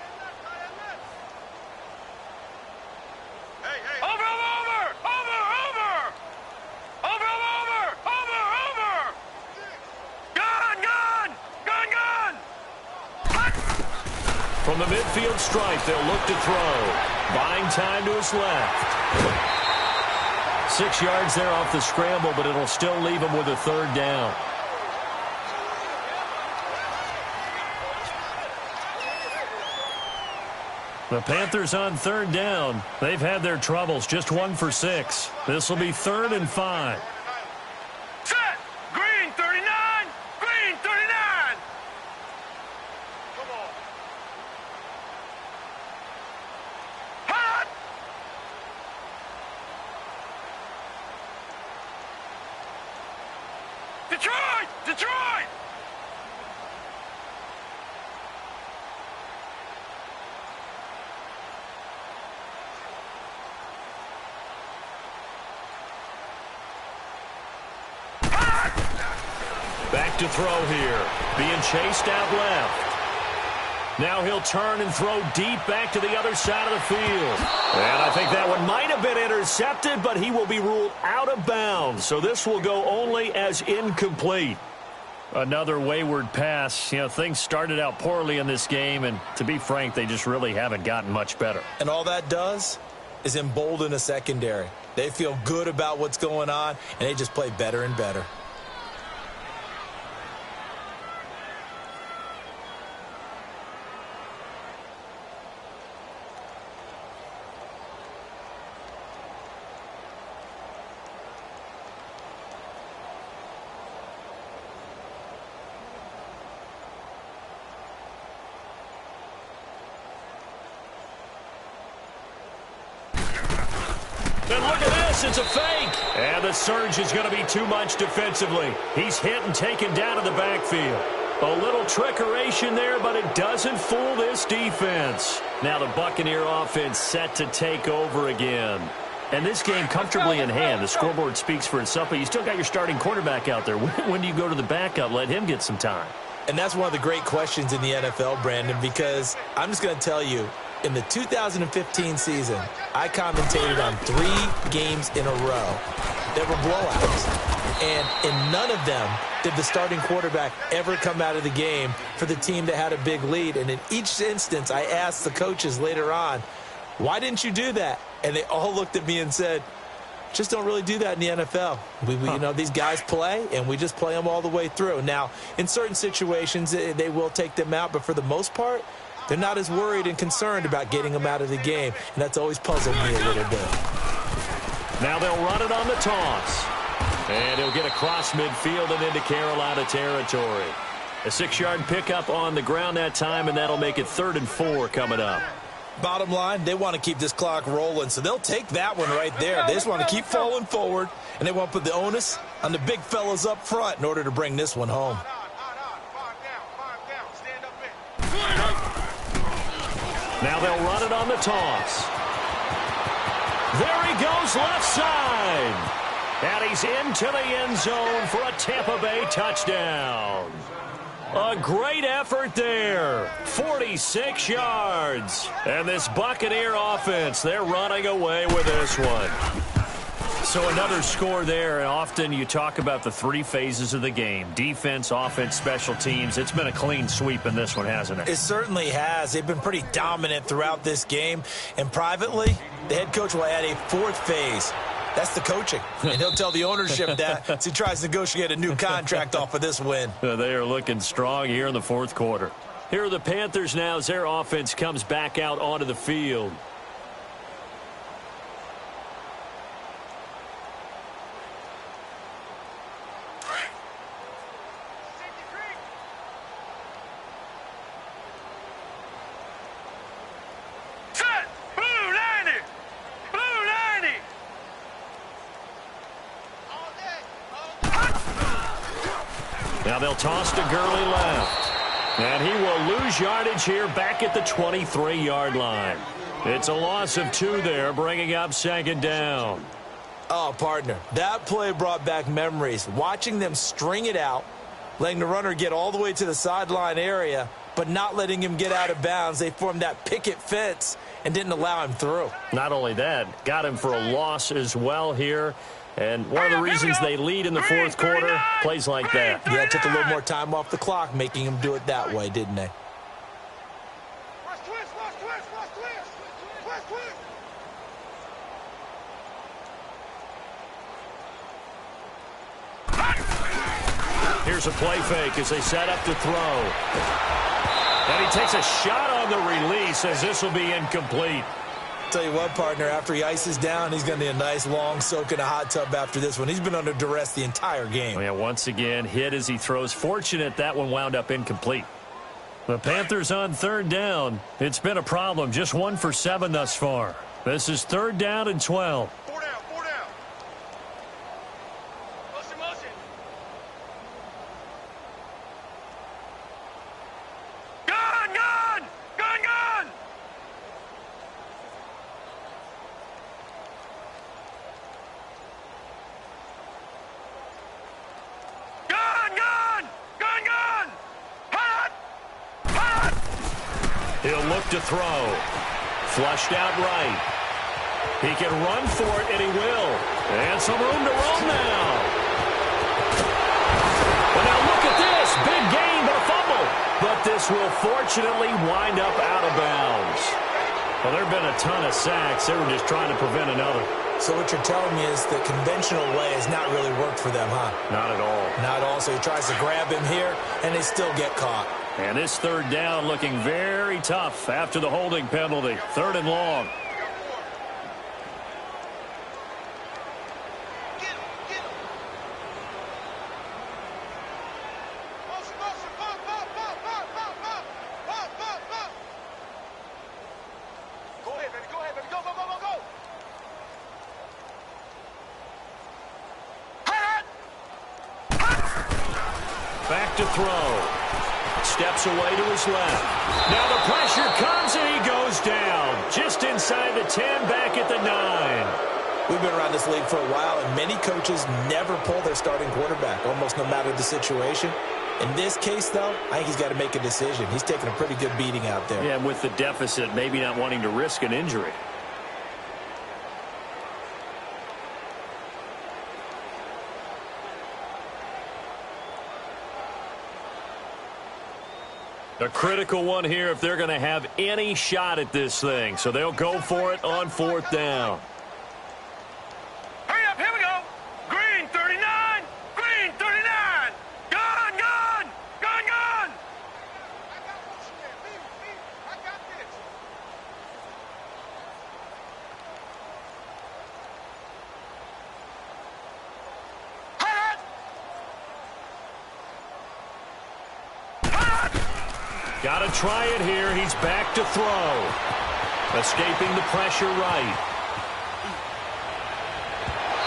From the midfield stripe, they'll look to throw. Buying time to his left. 6 yards there off the scramble, but it'll still leave him with a 3rd down. The Panthers on 3rd down. They've had their troubles, just 1 for 6. This will be 3rd and 5. Set! Green 39! Green 39! Come on. Hot! Detroit! Detroit! Back to throw here. Being chased out left. Now he'll turn and throw deep back to the other side of the field. And I think that one might have been intercepted, but he will be ruled out of bounds. So this will go only as incomplete. Another wayward pass. You know, things started out poorly in this game, and to be frank, they just really haven't gotten much better. And all that does is embolden a secondary. They feel good about what's going on, and they just play better and better. And look at this, it's a fake. And the surge is going to be too much defensively. He's hit and taken down in the backfield. A little trickeration there, but it doesn't fool this defense. Now the Buccaneer offense set to take over again. And this game comfortably in hand. The scoreboard speaks for itself, but you still got your starting quarterback out there. When do you go to the backup? Let him get some time. And that's one of the great questions in the NFL, Brandon, because I'm just going to tell you, In the 2015 season, I commentated on 3 games in a row that were blowouts. And in none of them did the starting quarterback ever come out of the game for the team that had a big lead. And in each instance, I asked the coaches later on, why didn't you do that? And they all looked at me and said, just don't really do that in the NFL. You know, these guys play, and we just play them all the way through. Now, in certain situations, they will take them out, but for the most part, they're not as worried and concerned about getting them out of the game, and that's always puzzled me a little bit. Now they'll run it on the toss, and he'll get across midfield and into Carolina territory. A 6-yard pickup on the ground that time, and that'll make it 3rd and 4 coming up. Bottom line, they want to keep this clock rolling, so they'll take that one right there. They just want to keep falling forward, and they want to put the onus on the big fellas up front in order to bring this one home. Now they'll run it on the toss. There he goes left side. And he's into the end zone for a Tampa Bay touchdown. A great effort there. 46 yards. And this Buccaneer offense, they're running away with this one. So another score there, and often you talk about the 3 phases of the game. Defense, offense, special teams. It's been a clean sweep in this one, hasn't it? It certainly has. They've been pretty dominant throughout this game. And privately, the head coach will add a 4th phase. That's the coaching. And he'll tell the ownership that as he tries to negotiate a new contract off of this win. They are looking strong here in the 4th quarter. Here are the Panthers now as their offense comes back out onto the field. Now they'll toss to Gurley left. And he will lose yardage here back at the 23-yard line. It's a loss of 2 there, bringing up 2nd down. Oh, partner, that play brought back memories. Watching them string it out, letting the runner get all the way to the sideline area, but not letting him get out of bounds. They formed that picket fence and didn't allow him through. Not only that, got him for a loss as well here. And one of the reasons they lead in the 4th quarter, plays like that. Yeah, it took a little more time off the clock, making him do it that way, didn't they? Here's a play fake as they set up to throw. And he takes a shot on the release as this will be incomplete. Tell you what, partner, after he ices down, he's going to need a nice long soak in a hot tub after this one. He's been under duress the entire game. Yeah, once again, hit as he throws. Fortunate that one wound up incomplete. The Panthers on 3rd down. It's been a problem. Just 1 for 7 thus far. This is 3rd down and 12. 4 down, 4 down. Motion, motion. Gun, gun! Gun, gun! He'll look to throw. Flushed out right. He can run for it, and he will. And some room to roam now. Well, now look at this. Big gain, but a fumble. But this will fortunately wind up out of bounds. Well, there have been a ton of sacks. They were just trying to prevent another. So what you're telling me is the conventional way has not really worked for them, huh? Not at all. Not at all. So he tries to grab him here, and they still get caught. And this 3rd down looking very tough after the holding penalty. 3rd and long. Back to throw. Steps away to his left. Now the pressure comes and he goes down. Just inside the 10, back at the 9. We've been around this league for a while, and many coaches never pull their starting quarterback, almost no matter the situation. In this case, though, I think he's got to make a decision. He's taking a pretty good beating out there. Yeah, and with the deficit, maybe not wanting to risk an injury. A critical one here if they're going to have any shot at this thing. So they'll go for it on 4th down. Hurry up, here we go. Green 39, green 39. Gun, gun, gun, gun. I got motion there. Leave. I got this. Got to try it here. He's back to throw. Escaping the pressure right.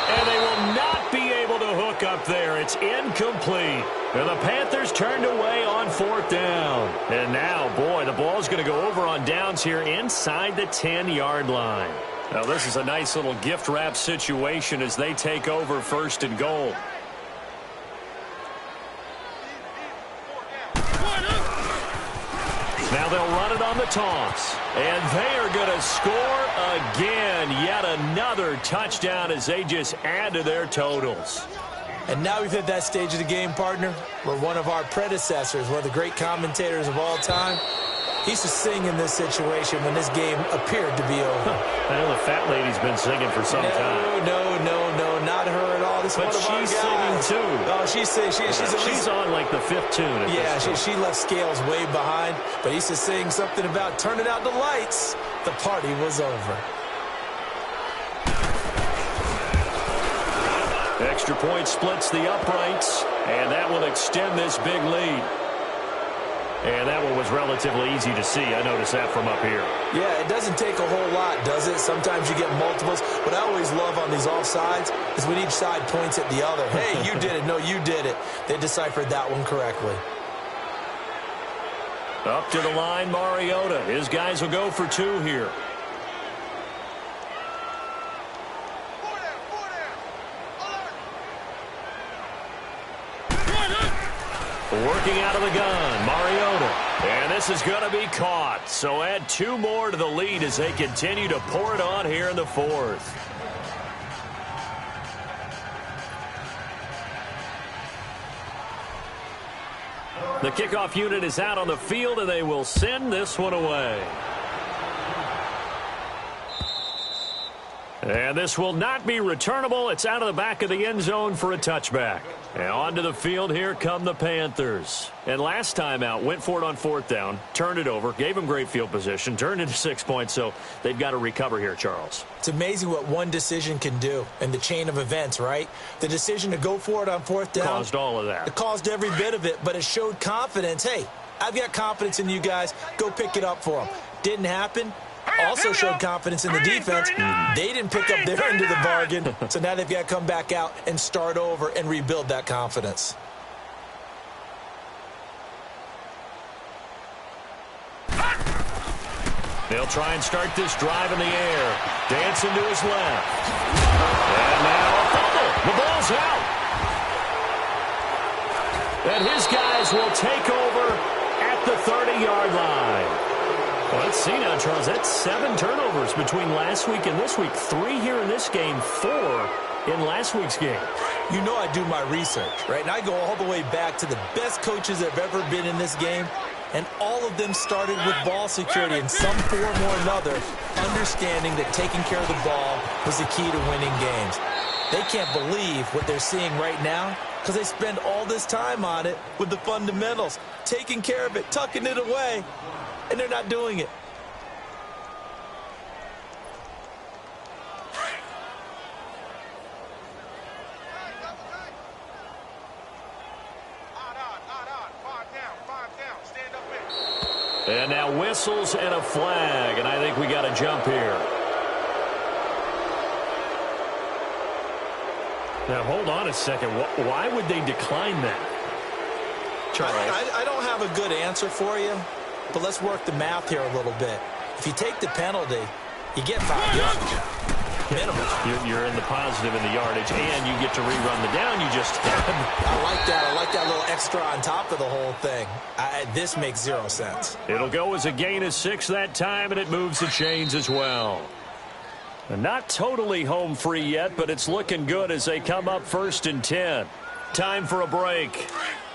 And they will not be able to hook up there. It's incomplete. And the Panthers turned away on 4th down. And now, boy, the ball's going to go over on downs here inside the 10-yard line. Now, this is a nice little gift wrap situation as they take over 1st and goal. Now they'll run it on the toss. And they are going to score again. Yet another touchdown as they just add to their totals. And now we've hit that stage of the game, partner, where one of our predecessors, one of the great commentators of all time, he used to sing in this situation when this game appeared to be over. I know the fat lady's been singing for some time. No, not her at all. This but one of she's our singing too. Oh, she's singing. She's on like the 5th tune. Yeah, she left Scales way behind, but he used to sing something about turning out the lights. The party was over. Extra point splits the uprights, and that will extend this big lead. And that one was relatively easy to see. I noticed that from up here. Yeah, it doesn't take a whole lot, does it? Sometimes you get multiples. What I always love on these offsides is when each side points at the other. Hey, you did it. No, you did it. They deciphered that one correctly. Up to the line, Mariota. His guys will go for 2 here. Working out of the gun, Mariota. And this is going to be caught. So add 2 more to the lead as they continue to pour it on here in the 4th. The kickoff unit is out on the field, and they will send this one away. And this will not be returnable. It's out of the back of the end zone for a touchback. And onto the field, here come the Panthers. And last time out, went for it on 4th down, turned it over, gave them great field position, turned into 6 points, so they've got to recover here, Charles. It's amazing what one decision can do in the chain of events, right? The decision to go for it on 4th down. Caused all of that. It caused every bit of it, but it showed confidence. Hey, I've got confidence in you guys. Go pick it up for them. Didn't happen. Also showed confidence in the defense. They didn't pick up their end of the bargain, so now they've got to come back out and start over and rebuild that confidence. They'll try and start this drive in the air. Dancing to his left. And now a fumble. The ball's out. And his guys will take over at the 30-yard line. Well, let's see now, Charles. That's 7 turnovers between last week and this week. 3 here in this game, 4 in last week's game. You know I do my research, right? And I go all the way back to the best coaches that have ever been in this game, and all of them started with ball security in some form or another, understanding that taking care of the ball was the key to winning games. They can't believe what they're seeing right now because they spend all this time on it with the fundamentals, taking care of it, tucking it away. And they're not doing it. And now whistles and a flag, and I think we got a jump here. Now, hold on a second. Why would they decline that, Charles? I don't have a good answer for you. But let's work the math here a little bit. If you take the penalty, you get 5 yards. Minimum. You're in the positive in the yardage, and you get to rerun the down you just had. I like that. I like that little extra on top of the whole thing. This makes zero sense. It'll go as a gain of 6 that time, and it moves the chains as well. Not totally home free yet, but it's looking good as they come up 1st and 10. Time for a break.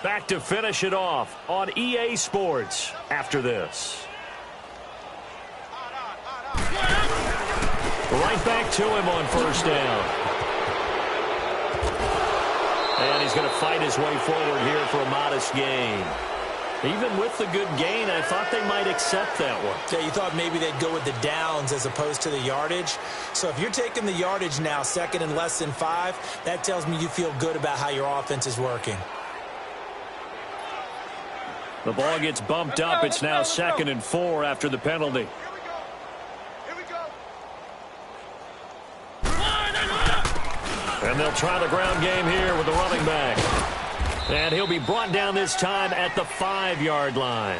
Back to finish it off on EA Sports after this. Right back to him on 1st down. And he's going to fight his way forward here for a modest gain. Even with the good gain, I thought they might accept that one. Yeah, you thought maybe they'd go with the downs as opposed to the yardage. So if you're taking the yardage now, 2nd and less than 5, that tells me you feel good about how your offense is working. The ball gets bumped up. It's now 2nd and 4 after the penalty. And they'll try the ground game here with the running back. And he'll be brought down this time at the 5-yard line.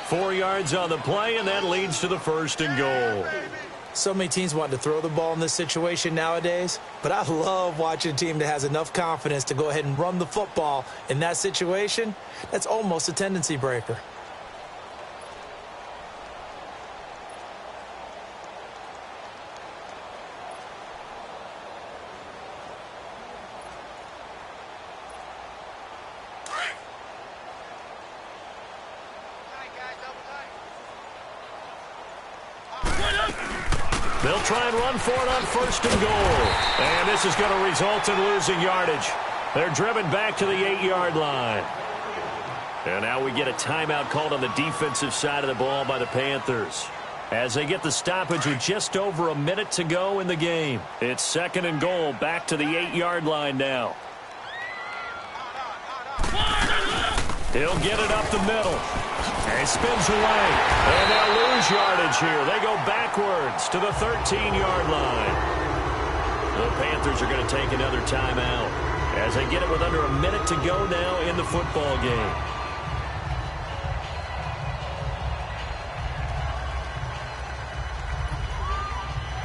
4 yards on the play, and that leads to the 1st and goal. So many teams want to throw the ball in this situation nowadays, but I love watching a team that has enough confidence to go ahead and run the football in that situation. That's almost a tendency breaker. They'll try and run for it on 1st and goal. And this is going to result in losing yardage. They're driven back to the 8-yard line. And now we get a timeout called on the defensive side of the ball by the Panthers, as they get the stoppage with just over a minute to go in the game. It's 2nd and goal, back to the 8-yard line now. He'll get it up the middle. And he spins away. And they'll lose yardage here. They go backwards to the 13-yard line. The Panthers are going to take another timeout as they get it with under a minute to go now in the football game.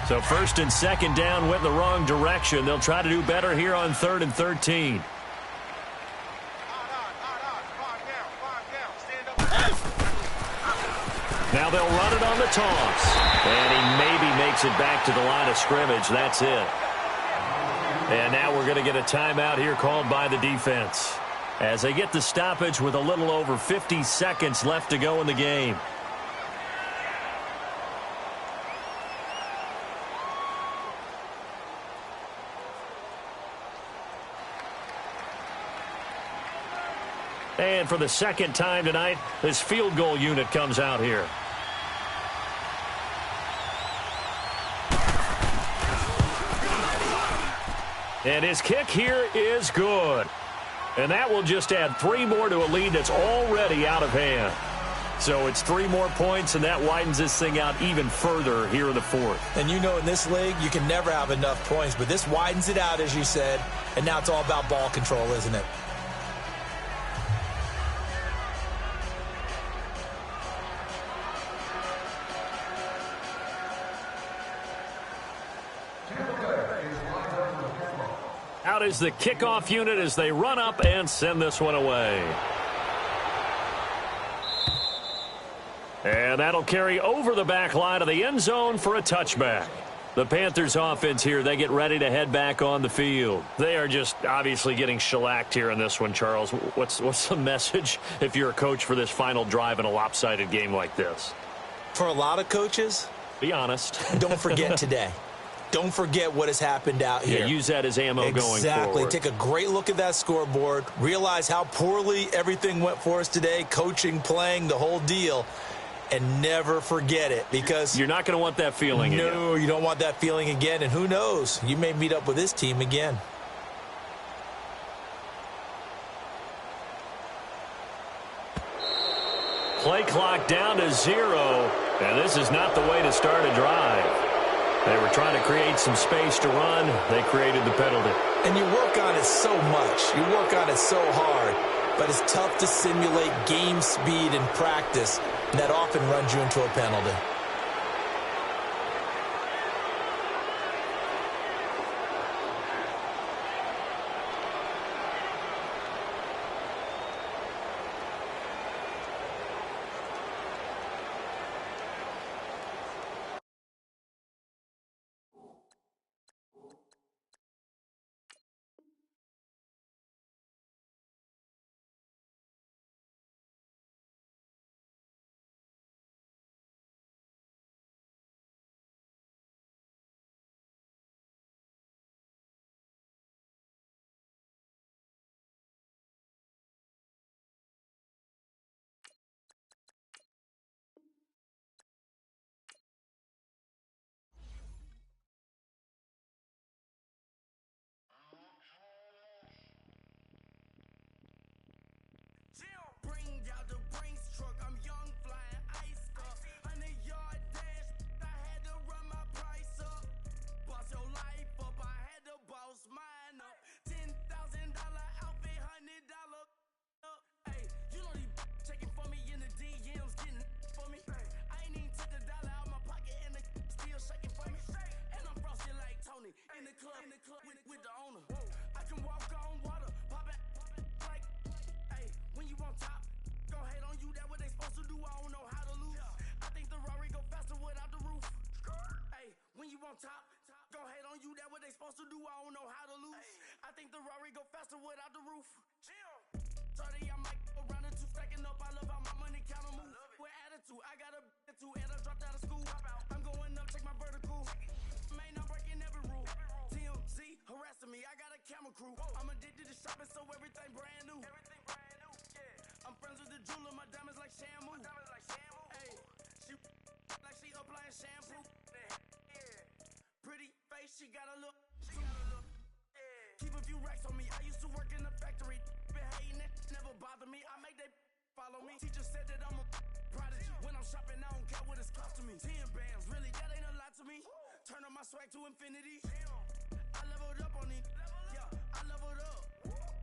So 1st and 2nd down went in the wrong direction. They'll try to do better here on 3rd and 13. Now they'll run it on the toss. And he maybe makes it back to the line of scrimmage. That's it. And now we're going to get a timeout here called by the defense, as they get the stoppage with a little over 50 seconds left to go in the game. And for the 2nd time tonight, this field goal unit comes out here. And his kick here is good. And that will just add 3 more to a lead that's already out of hand. So it's 3 more points, and that widens this thing out even further here in the 4th. And you know in this league, you can never have enough points, but this widens it out, as you said, and now it's all about ball control, isn't it? Out is the kickoff unit as they run up and send this one away. And that'll carry over the back line of the end zone for a touchback. The Panthers offense here, they get ready to head back on the field. They are just obviously getting shellacked here in this one, Charles. What's the message if you're a coach for this final drive in a lopsided game like this? For a lot of coaches, be honest. Don't forget today. Don't forget what has happened out here. Yeah, use that as ammo going forward. Exactly. Take a great look at that scoreboard. Realize how poorly everything went for us today. Coaching, playing, the whole deal. And never forget it, because you're not going to want that feeling again. No, you don't want that feeling again. And who knows? You may meet up with this team again. Play clock down to 0. And this is not the way to start a drive. They were trying to create some space to run. They created the penalty. And you work on it so much. You work on it so hard. But it's tough to simulate game speed in practice. And that often runs you into a penalty. supposed to do, I don't know how to lose. I think the Rari go faster without the roof. Hey, when you on top, gon' hate on you, that what they supposed to do, I don't know how to lose. I think the Rari go faster without the roof. 30, I'm like around the two, stacking up, I love how my money count on move. With attitude, I got a attitude, and I dropped out of school. I'm going up, check my vertical. Man, I'm breaking every rule. TMZ harassing me, I got a camera crew. I'm addicted to shopping, so everything brand new. I'm friends with the jeweler, my diamonds like shampoo. Hey, she like she applying shampoo. Pretty face, she got a look. Keep a few racks on me. I used to work in the factory. Been hating it, never bother me. I make they follow me. Teacher said that I'm a prodigy. When I'm shopping, I don't care what it's costing me. 10 bands, really, that ain't a lot to me. Turn on my swag to infinity. I leveled up on these. Yeah, I leveled up.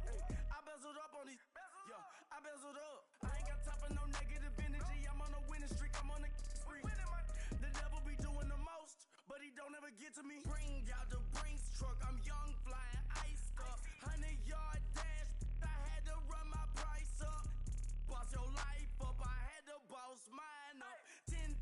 Hey, I bezeled up on these. Yeah, I bezeled up. I ain't got time for no negative energy. I'm on a winning streak. I'm on a spree. The devil be doing the most, but he don't ever get to me. Bring out the Brinks truck. I'm young, flying, iced up. 100-yard dash. I had to run my price up. Boss your life up. I had to boss mine up. $10,000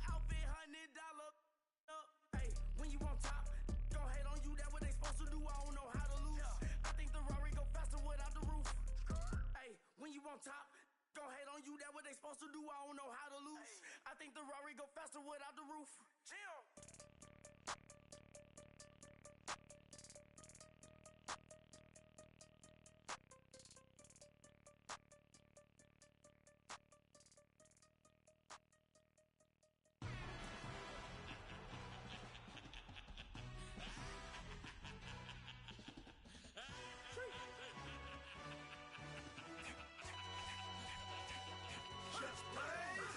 outfit, $100 up. Hey, when you on top, gon' hate on you. That what they supposed to do. I don't know how to lose. I think the Rari go faster without the roof. Hey, when you on top, gon' hate on you. That what they supposed to do. I don't know how to lose. I think the Rari go faster without the roof.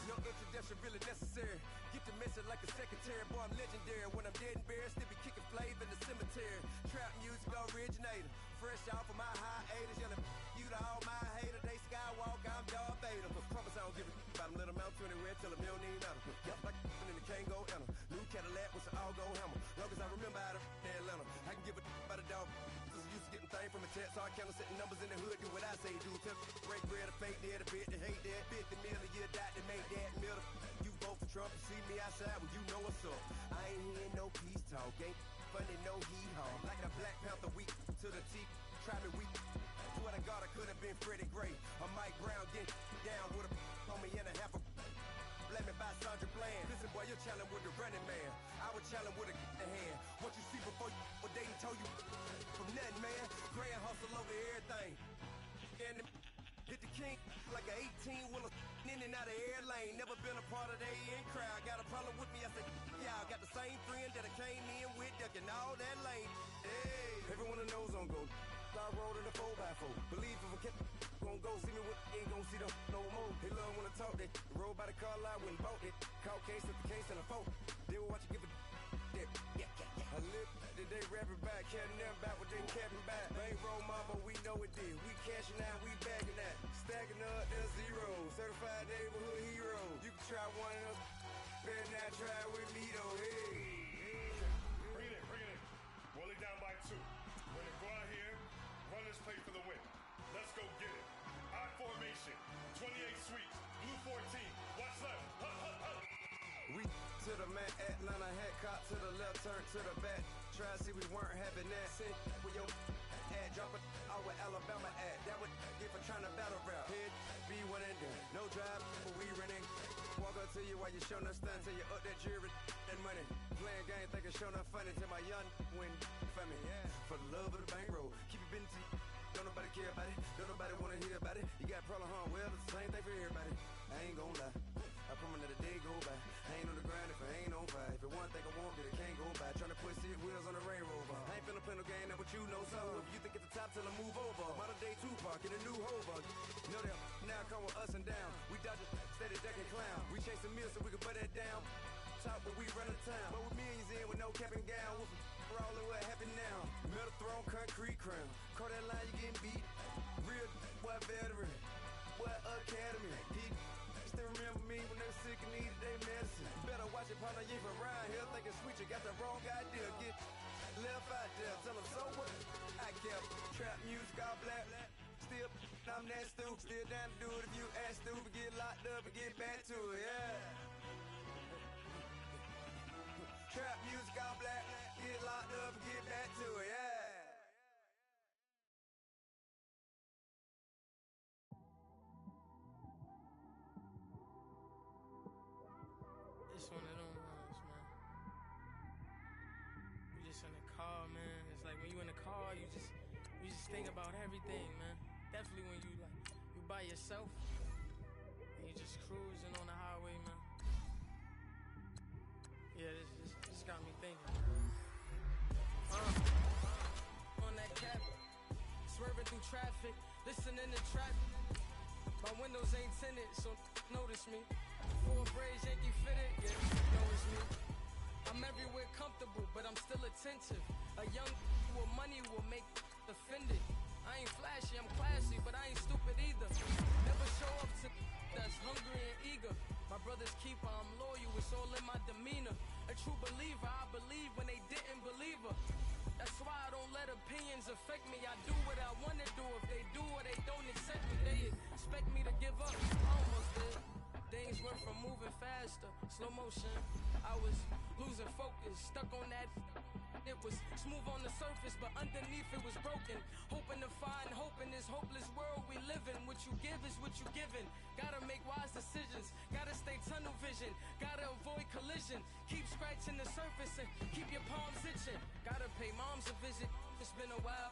No introduction really necessary. Get the message like a secretary. Boy, I'm legendary. When I'm dead and buried, still be kicking flavor in the cemetery. Trap music originator. Fresh off of my hiatus. Yelling you to all my haters. They skywalk, I'm Darth Vader. Promise I don't give a about them. Let them out to anywhere. Tell them you don't need nothing. Yep, like in the Kango enter. New Cadillac with some all-go hammer. Long as I remember how to Atlanta. I can give a about a dog. Cause I used to getting things from a text. So I count setting numbers in the hood. Do what I say do. Tell break bread, a fake dead, a bit, to hate that. 50 million a year, die to make that middle. You vote for Trump, you see me outside, well you know what's up. I ain't hearing no peace talk, ain't funny, no hee-haw. Like the Black Panther week to the teeth, try me weak. Swear to God I could have been Freddie Gray. Or Mike Brown getting down with a on me and a half a blame me by Sandra Bland. Listen boy, you're challenging with the running man. I was challenging with a hand. What you see before you, what they done told you from nothing, man. Grand hustle over everything. And hit the king like an 18-wheeler in and out of air lane. Never been a part of the in crowd. Got a problem with me, I said, y'all got the same friend that I came in with, ducking all that lane. Hey, everyone knows on go. I rolled in a 4x4. Believe if I kept gon' go, see me with ain't gon' see them no more. They love when I talk that. Roll by the car lot, went bought it. Call case at the case and a phone. They will watch you give a that. I live today rapping back, caring them back what they capping back. Bankroll mama, we know it did. We cashing out, we bagging that. Stacking up the zero. Certified neighborhood hero. You can try one of those. Better not try with me though. Hey. Bring it in. Roll it down by 2. We're gonna go out here, run this play for the win. Let's go get it. I formation, 28 sweeps, blue 14. Watch left. We to the man, Atlanta hat cop to the left, turn to the back. Try to see we weren't having that. Sit with your ad, drop it out with Alabama ad. That would get for trying to battle rap. Head, be one and done. No drive, but we running. Walk up to you while you showing us stun till you up that jury and money. Playing game, thinking showing up funny till my young win for me. Yeah. For the love of the bankroll, keep it busy. Don't nobody care about it. Don't nobody wanna hear about it. You got problem, huh? Well, it's the same thing for everybody. I ain't gon' lie. I promise that a day go by. I ain't on the grind if I ain't on fire. If it one thing I want, then it can't go by. Tryna put 6 wheels on the railroad. I ain't finna play no game, that what you know. So if you think at the top till I move over. Modern day Tupac in a new hover. Know that now come with us and down. We dodge it, steady ducking clown. We chasing meals so we can put that down. Top but we run the town. But with millions in with no cap and gown. With rolling what happened now. Metal throne, concrete crown. Call that line, you getting beat. Real boy veteran. Boy academy. He still remember me when they were sick and needed their medicine. Better watch it, partner, you ain't from around here thinking sweet, you got the wrong idea. Get left out there, tell them so what? I kept trap music all black. Still, I'm that stupid. Still down to do it if you ask stupid. Get locked up and get back to it, yeah. Trap music all black, get locked up and get back to it, yeah. It's one of them ones, man. You just in the car, man. It's like when you in the car, you just think about everything, man. Definitely when you by yourself and you just cruising on the highway, man. Yeah, this got me thinking. On that cap, swerving through traffic, listening to trap. My windows ain't tinted, so notice me. Four braids, Yankee fitted, yeah, know it's me. I'm everywhere comfortable, but I'm still attentive. A young with money will make offended. I ain't flashy, I'm classy, but I ain't stupid either. Never show up to that's hungry and eager. My brother's keeper, I'm loyal, it's all in my demeanor. A true believer, I believe when they didn't believe her. That's why I don't let opinions affect me. I do what I want to do. If they do or they don't accept me, they expect me to give up. I almost did. Things went from moving faster, slow motion. I was losing focus, stuck on that. It was smooth on the surface, but underneath it was broken. Hoping to find hope in this hopeless world we live in. What you give is what you given. Gotta make wise decisions. Gotta stay tunnel vision. Gotta avoid collision. Keep scratching the surface and keep your palms itching. Gotta pay moms a visit. It's been a while.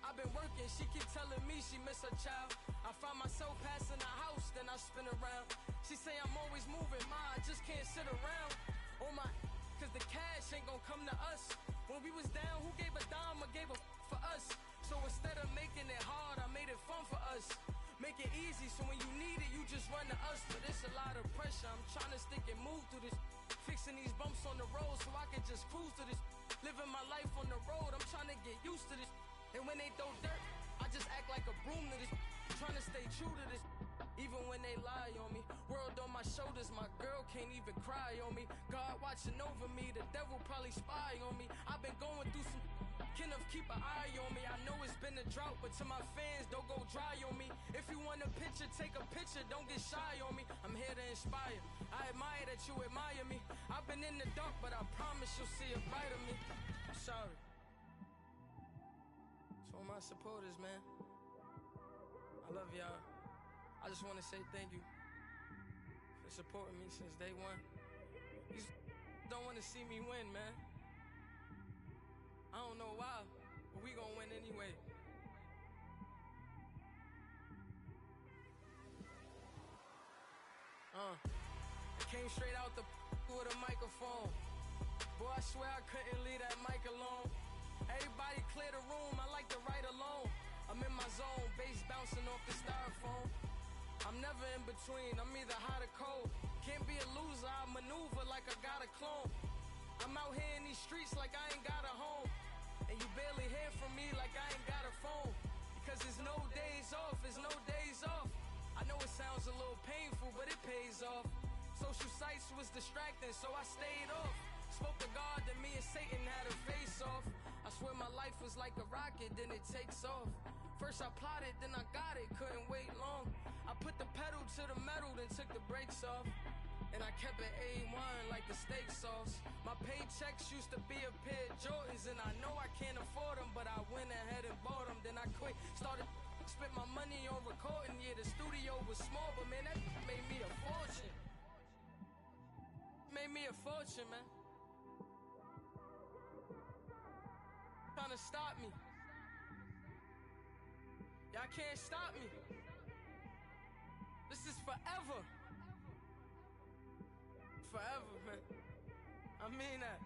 I've been working, she keep telling me she miss her child. I find myself passing the house, then I spin around. She say I'm always moving, ma, I just can't sit around. Oh my, cause the cash ain't gon' come to us. When we was down, who gave a dime or gave a for us? So instead of making it hard, I made it fun for us. Make it easy, so when you need it, you just run to us. But it's a lot of pressure, I'm trying to stick and move through this. Fixing these bumps on the road so I can just cruise to this. Living my life on the road, I'm trying to get used to this. And when they throw dirt, I just act like a broom to this. Trying to stay true to this. Even when they lie on me. World on my shoulders, my girl can't even cry on me. God watching over me, the devil probably spy on me. I've been going through some. Kenneth, keep an eye on me. I know it's been a drought, but to my fans, don't go dry on me. If you want a picture, take a picture, don't get shy on me. I'm here to inspire. I admire that you admire me. I've been in the dark, but I promise you'll see a brighter me. I'm sorry. To all my supporters, man, I love y'all. I just want to say thank you for supporting me since day one. You don't want to see me win, man. I don't know why, but we gonna win anyway. I came straight out the with a microphone. Boy, I swear I couldn't leave that mic alone. Everybody clear the room, I like to write alone. I'm in my zone, bass bouncing off the styrofoam. I'm never in between, I'm either hot or cold. Can't be a loser, I maneuver like I got a clone. I'm out here in these streets like I ain't got a home. And you barely hear from me like I ain't got a phone. Because there's no days off, there's no days off. I know it sounds a little painful, but it pays off. Social sites was distracting, so I stayed off. Spoke to God that me and Satan had a face off. I swear my life was like a rocket, then it takes off. First I plotted, then I got it, couldn't wait long. I put the pedal to the metal, then took the brakes off. And I kept it A1 like the steak sauce. My paychecks used to be a pair of Jordans, and I know I can't afford them, but I went ahead and bought them. Then I quit, started spent my money on recording. Yeah, the studio was small, but man, that made me a fortune. Made me a fortune, man. Trying to stop me. Y'all can't stop me. This is forever. Forever, man. I mean that.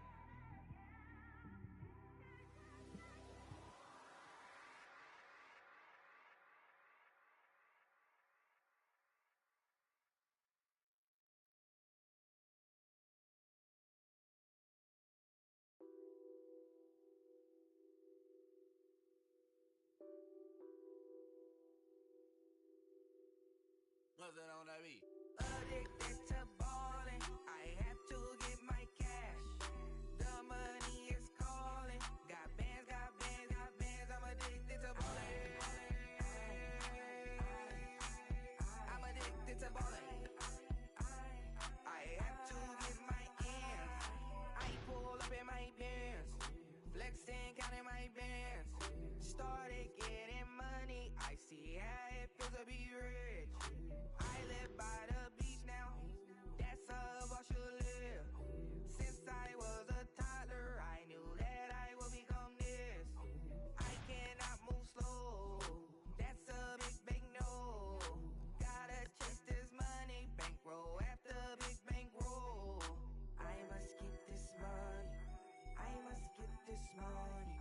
What's that on that beat? Addicted to ballin', I have to get my cash. supposed to be rich. I live by the beach now. That's how I should live. Since I was a toddler, I knew that I would become this. I cannot move slow. That's a big no. Gotta chase this money, bankroll after big bankroll. I must get this money. I must get this money.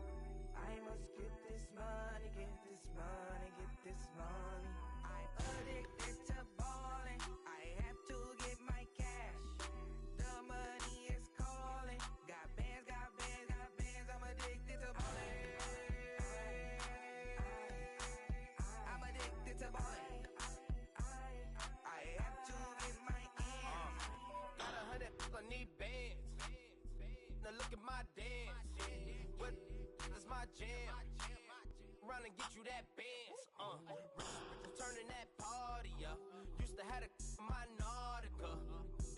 I must get this money, get this money, get this money. I'm addicted to balling. I have to get my cash. The money is calling. Got bands, got bands, got bands. I'm addicted to balling. I'm addicted to balling. I have to get my ends. Got 100, I need bands. Now look at my dance. What is my jam? Run and get you that bands. Turning that party up. Used to have a my Nautica.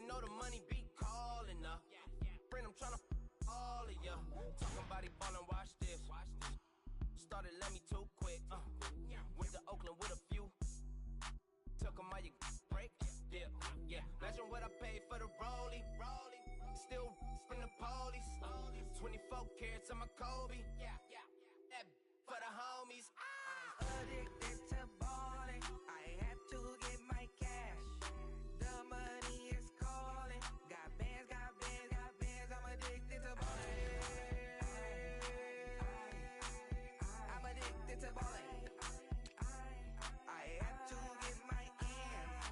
Know the money be calling up. Friend, I'm tryna all of ya. Talking about he ballin', watch this. Started let me too quick. Went to Oakland with a few. Took 'em all you break. Dip. Yeah. Imagine what I paid for the rollie. Still from the police. 24 carats on my Kobe. That for the homies. I'm addicted to balling. I have to get my cash. The money is calling. Got bands, got bands, got bands. I'm addicted to balling. I'm addicted to balling. I have to get my ends.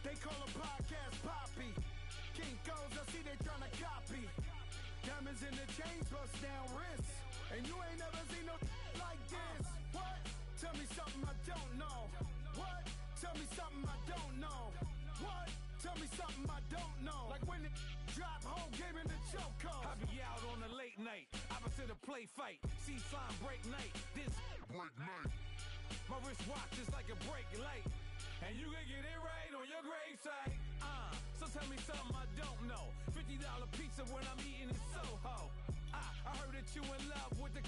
They call a podcast Poppy. Kinkos, I see they tryna copy. Diamonds in the chains, bust down wrists. And you ain't never seen no like this. What? Tell me something I don't know. What? Tell me something I don't know. What? Tell me something I don't know. Like when it drop home, game in the chokehold. I be out on a late night, opposite a play fight. See slime break night, this break night. My wristwatch is like a brake light. And you can get it right on your gravesite. So tell me something I don't know. $50 pizza when I'm eating in Soho. I heard that you in love with the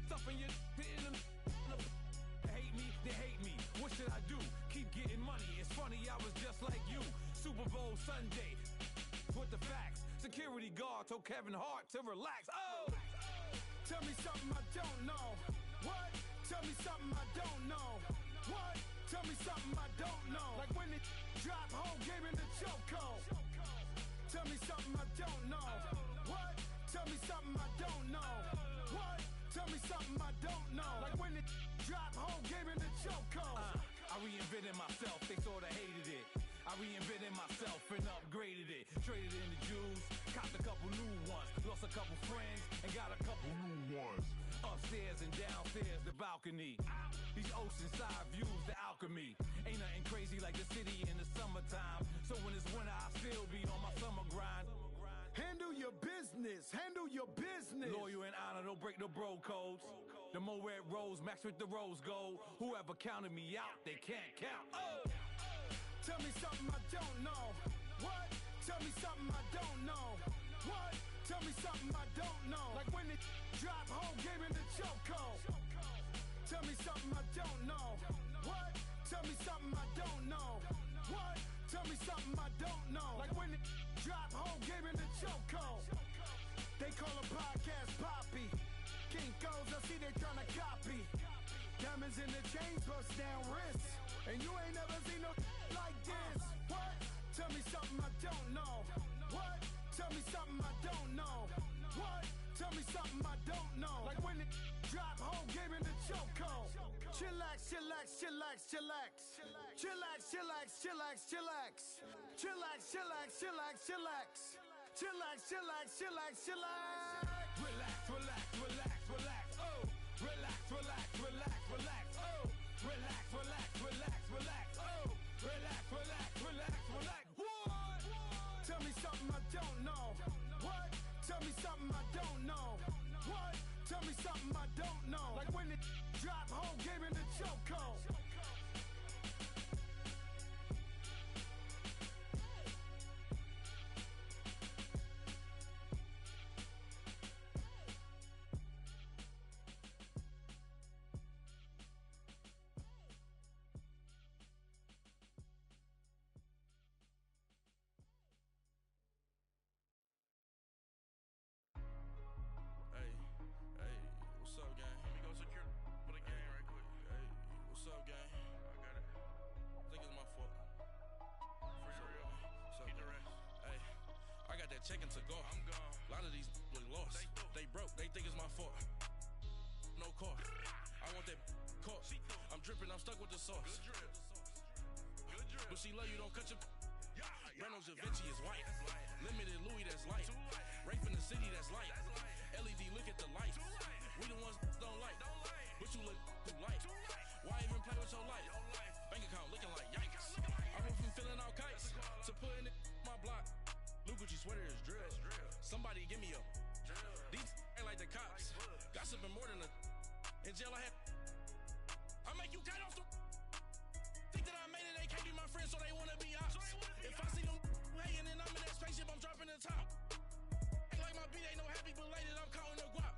stuff in your in them. Hate me, they hate me. What should I do? Keep getting money. It's funny, I was just like you. Super Bowl Sunday. With the facts. Security guard told Kevin Hart to relax. Oh! Tell me something I don't know. What? Tell me something I don't know. What? Tell me something I don't know. Like when it drop home, game in the chokehold. Tell me something I don't know. What? Tell me something I don't know. What? Tell me something I don't know. Like when it drop home, game in the chokehold. I reinvented myself, they sorta hated it. I reinvented myself and upgraded it. Traded in the Jews, copped a couple new ones. Lost a couple friends and got a couple new ones. Upstairs and downstairs, the balcony. These oceanside views, the alchemy. Ain't nothing crazy like the city in the summertime. So when it's winter, I still be on my summer grind. Handle your business, handle your business. Loyal and honor, don't break the bro codes. The Moet Rose, max with the rose gold. Whoever counted me out, they can't count. Oh! Tell me something I don't know. What? Tell me something I don't know. What? Tell me something I don't know. Like when it drop home, game in the chokehold. Tell me something I don't know. What? Tell me something I don't know. What? Tell me something I don't know. Like when it drop home, game in the chokehold. They call a podcast Poppy. Kinkos, I see they tryna copy. Diamonds in the chains, bust down wrists. And you ain't never seen no like this. What? Tell me something I don't know. What? Tell me something I don't know. What? Tell me something I don't know. Like when it drop home, game in the chokehold. Chillax, chillax, chillax, chillax. Chillax, chillax, chillax, chillax. Chillax, chillax, chillax, chillax. Chillax, chillax, chillax, chillax. Relax, relax, relax, relax, oh. Relax, relax, relax, relax, oh. Relax, relax, relax. me something I don't know. What? Tell me something I don't know. Like when it drop, whole game in the chokehold. Hey, what's up, gang? Let me go secure for the game right quick. Hey, what's up, gang? I got it. I think it's my fault. For real. What's up, the rest. Hey, I got that check-in to go. I'm gone. A lot of these look lost. They broke. They think it's my fault. No cost. I want that caught. I'm dripping. I'm stuck with the sauce. Good drip. Good drip. But she love you. Don't cut your. Reynolds Da Vinci is white. Limited Louis, that's light. Rape in the city, that's light. LED, look at the light. We the ones don't like. But you look too light. Why even play with your life? Bank account looking like yikes. I went from filling out kites to putting it in my block. Blue Gucci sweater is drill. Somebody give me a. These ain't like the cops. Gossiping more than a. In jail I had. I make you cut off the. Think that I made it, they can't be my friends, so they wanna be ops. If I see them hating and I'm in that spaceship, I'm dropping the top. Ain't like my beat ain't no happy belated, I'm counting the guap.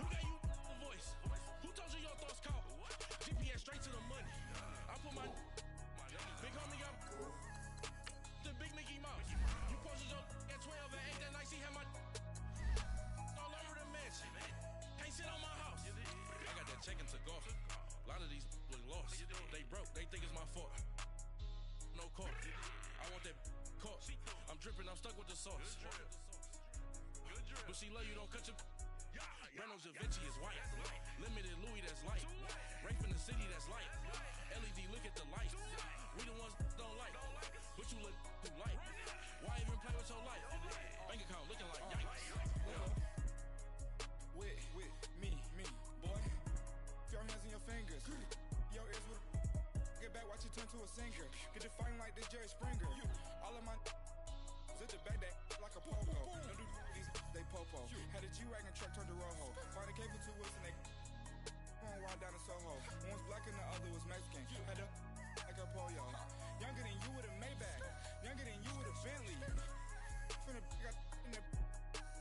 Who gave you the voice? Who told you your thoughts count? GPS straight to the money. I put my big homie up the big Mickey Mouse. You posted your at 12 and 8 that night, she had my all over the mansion. Can't sit on my house. I got that check-in to golf. A lot of these look lost. They broke, they think it's my fault. No court. I want that caught. I'm dripping, I'm stuck with the sauce. But she love you, don't cut your. Reynolds Da Vinci is white. Limited Louis, that's light. Rape in the city, that's light. LED, look at the light. We the ones don't like. But you look too light. Why even play with your life? Bank account looking like yikes. With me, boy. Your hands in your fingers. Your ears with get back, watch you turn to a singer. Get to fighting like this Jerry Springer. All of my zit the back that like a popo. No do these they popo. Had a G-Wagon truck turned to Rojo. Find a cable 2 wheels and they going wild down in Soho. One was black and the other was Mexican. Had a like a pollo. Younger than you with a Maybach. Younger than you with a Bentley. Finna got in the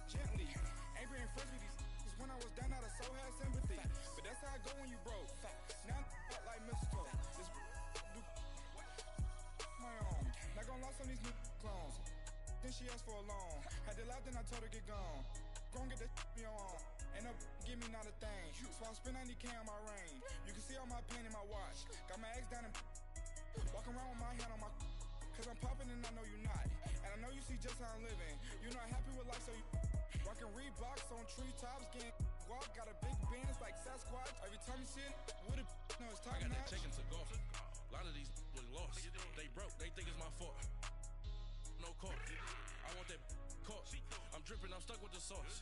gently. Ain't being friends with these. When I was down out of so had sympathy. But that's how I go when you broke. Now I'm like mistletoe. This do my own. Not gonna lost on these new clones. Then she asked for a loan. Had to laugh, then I told her get gone. Gon' get that me on. Ain't no give me not a thing. So I spend 90K on my range. You can see all my pain in my watch. Got my ex down and walking around with my hand on my. Cause I'm popping and I know you not. And I know you see just how I'm living. You not happy with life, so you rockin' Reeboks on treetops, getting guap. Got a big Benz like Sasquatch. Every time you see it, with it, no, it's top I got notch. that check-in to golf. A lot of these look lost. They broke, they think it's my fault. No court. I want that caught. I'm dripping, I'm stuck with the sauce.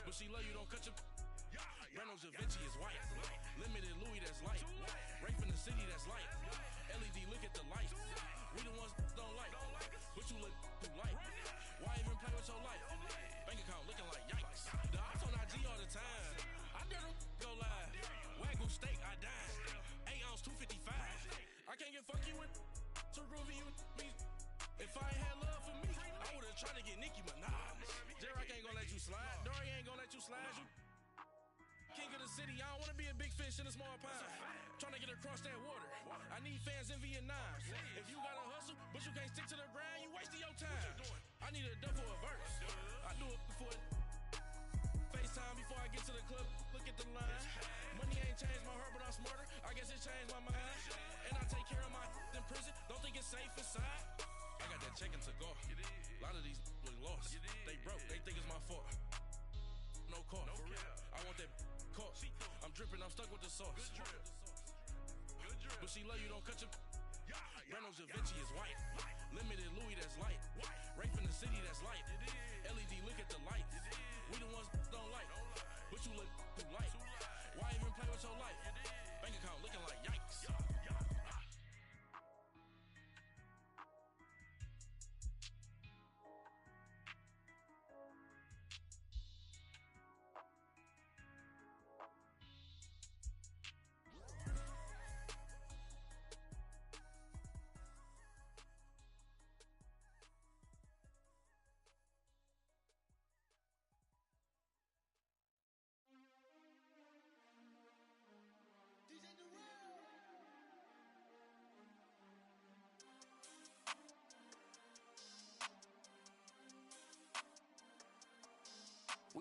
But she love you, don't cut your. Reynolds Da Vinci is white. Limited Louis, that's light. Rape in the city, that's light. LED, look at the light. We the ones don't like. But you look too light. Why even play with your life? Bank account looking like yikes. The ops on IG all the time. I dare them go live. Wagyu steak, I dine. 8 ounce, 255. I can't get fuck you with too groovy you me. If I ain't had love for me, I would've tried to get Nicki Minaj. J-Rock ain't gonna let you slide. Dory ain't gonna let you slide. You king of the city, I don't wanna be a big fish in a small pond. Trying to get across that water. I need fans in Vietnam. If you gotta hustle, but you can't stick to the grind, you wasting your time. I need a double a verse. I do it before FaceTime before I get to the club. Look at the line. Money ain't changed my heart, but I'm smarter. I guess it changed my mind. And I take care of my in prison. Don't think it's safe inside. I got that check-in to golf. A lot of these look lost. They broke. They think it's my fault. No court. I want that caught. I'm dripping. I'm stuck with the sauce. But she love you. Don't cut your. Reynolds Da Vinci is white. Limited Louis, that's light. Rape in the city, that's light. LED, look at the light. We the ones don't like. But you look too light. Why even play with your life? Bank account looking like yikes.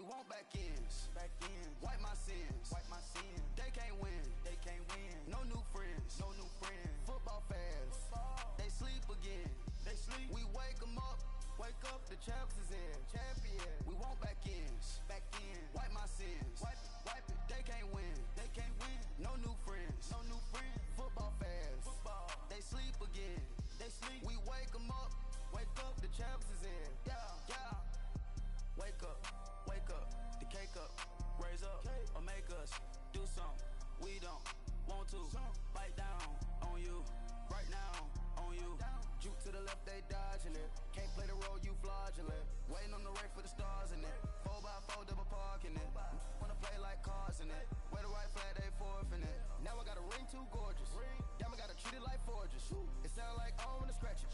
want back ends. Wipe my sins. They can't win. No new friends. Football fans. They sleep again. We wake them up. Wake up, the champs is in. We want back ends. Wipe my sins. Wipe it. They can't win. No new friends. Football fans. They sleep again. We wake them up. Wake up, the champs is in. Yeah. Wake up. The cake up. Raise up or make us do something we don't want to. Bite down on you. Right now on you. Juke to the left, they dodging it. Can't play the role, you fraudulent. Waiting on the race for the stars in it. 4x4 double parking it. Wanna play like cars in it. Wear the right flag, they forfeiting it. Now I got a ring too gorgeous. Damn, I gotta treat it like forges. It sound like I don't wanna scratch it.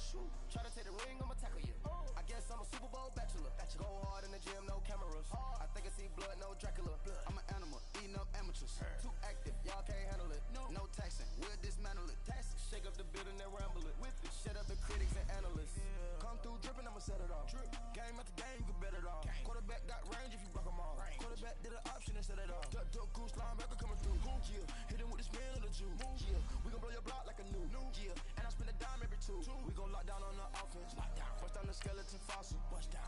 Try to take the ring, I'ma tackle you. I guess I'm a Super Bowl bachelor. Go hard in the gym, no cameras. I think I see blood, no Dracula. I'm an animal, eating up amateurs. Too active, y'all can't handle it. No taxing, we'll dismantle it. Shake up the building and ramble it. Shut up the critics and analysts. Come through dripping, I'ma set it off. Game after game, you can bet it off. Quarterback got range if you block them all. Quarterback did an option and set it off. Duck goose linebacker coming through. Yeah, hit him with the spin of the Jew. Yeah, we gon' blow your block like a new. Yeah, and I spend a dime every two. We gon' lock down on the offense. Bust down the skeleton fossil.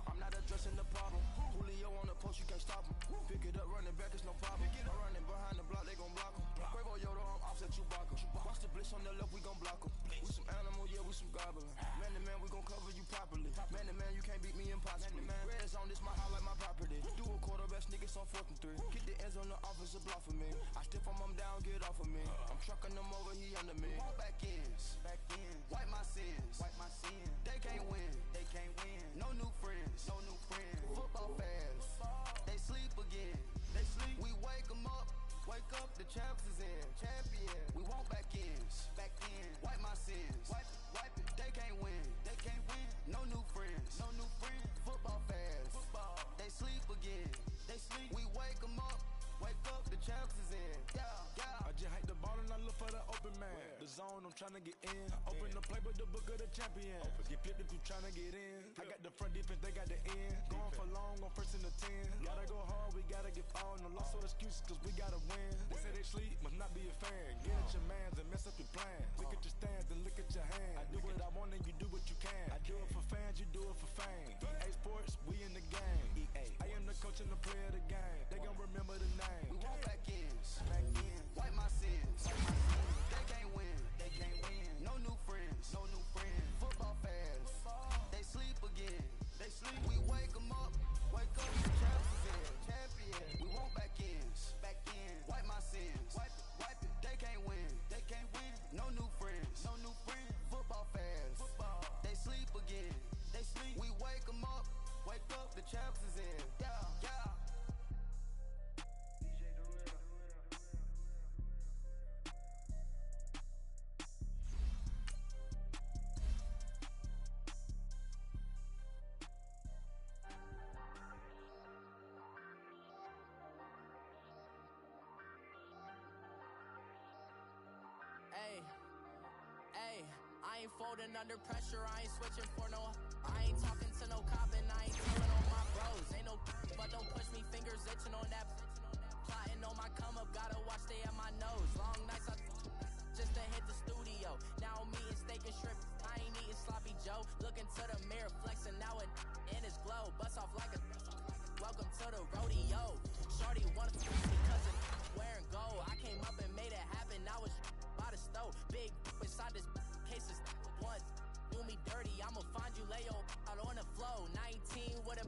I'm not addressing the problem. Julio on the post, you can't stop him. Pick it up, running back, it's no problem. I'm running behind the block, they gon' block him. Quavo Yoda, I'm offset Chewbacca. Watch the blitz on the left, we gon' block him. We some animal, yeah, we some goblin. Man to man, we gon' cover you properly. Man to man, you can't beat me impossibly. Red zone, this my highlight, my property. Do a quarterback sneakers on 4th and 3. Get the ends on the offensive block for me. I stiff him, I'm down, get off of me. I'm trucking them over, he under me. Want back ends. Wipe my sins. They can't win. No new friends. Football fans. They sleep again. We wake them up. Wake up, the champs is in. We want back ends. Wipe my sins. Wipe it. They can't win. No new friends. Football fans. They sleep again. We wake them up. Wake up, the champs is in. Yeah. I just hike the ball and I look for the open man. The zone, I'm tryna get in. Open the play, but the book of the champion. Get flipped if you tryna get in. I got the front defense, they got the end. Going for long on 1st and the 10. Gotta go hard, we gotta get all. No loss or excuses, cause we gotta win. They say they sleep, must not be a fan. Get at your mans and mess up your plans. Look at your stands and look at your hands. I do what I want and you do what you can. I do it for fans, you do it for fame. EA Sports, we in the game. I am the coach and the player of the game. They gon' remember the name. We want back ends. Wipe my sins. They can't win. No new friends. Football fans. They sleep again. We wake them up. Wake up, the champs is in. We want back ends. Wipe my sins. Wipe it. They can't win. No new friends. Football fans. They sleep again. We wake them up. Wake up, the champs is in. Yeah. I ain't folding under pressure, I ain't switching for no. I ain't talking to no cop and I ain't telling on my bros. Ain't no but don't push me, fingers itching on that. Plotting on my come up, gotta watch stay at my nose. Long nights I just to hit the studio. Now I'm eating steak and shrimp, I ain't eating sloppy Joe. Looking to the mirror, flexing now it in his glow. Bust off like a welcome to the rodeo. Shorty wanna because of wearing gold. I came up and made it happen, I was by the stove. Big inside this cases once do me dirty, I'ma find you lay out on the flow. 19 with a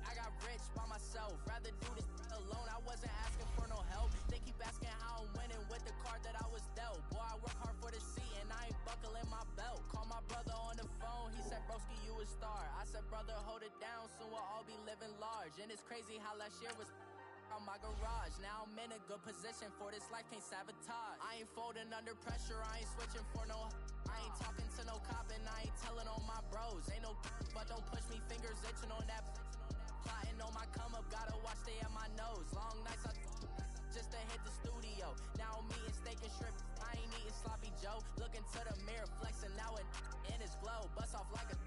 I got rich by myself, rather do this alone. I wasn't asking for no help. They keep asking how I'm winning with the card that I was dealt. Boy, I work hard for the seat and I ain't buckling my belt. Call my brother on the phone, he said broski you a star. I said brother hold it down, soon we'll all be living large. And it's crazy how last year was on my garage. Now I'm in a good position for this life, can't sabotage. I ain't folding under pressure, I ain't switching for no. I ain't talking to no cop and I ain't telling on my bros. Ain't no but don't push me, fingers itching on that. Plotting on my come up, gotta watch stay at my nose. Long nights I just to hit the studio. Now I'm eating steak and shrimp, I ain't eating sloppy Joe. Looking to the mirror, flexing now it in his glow. Bust off like a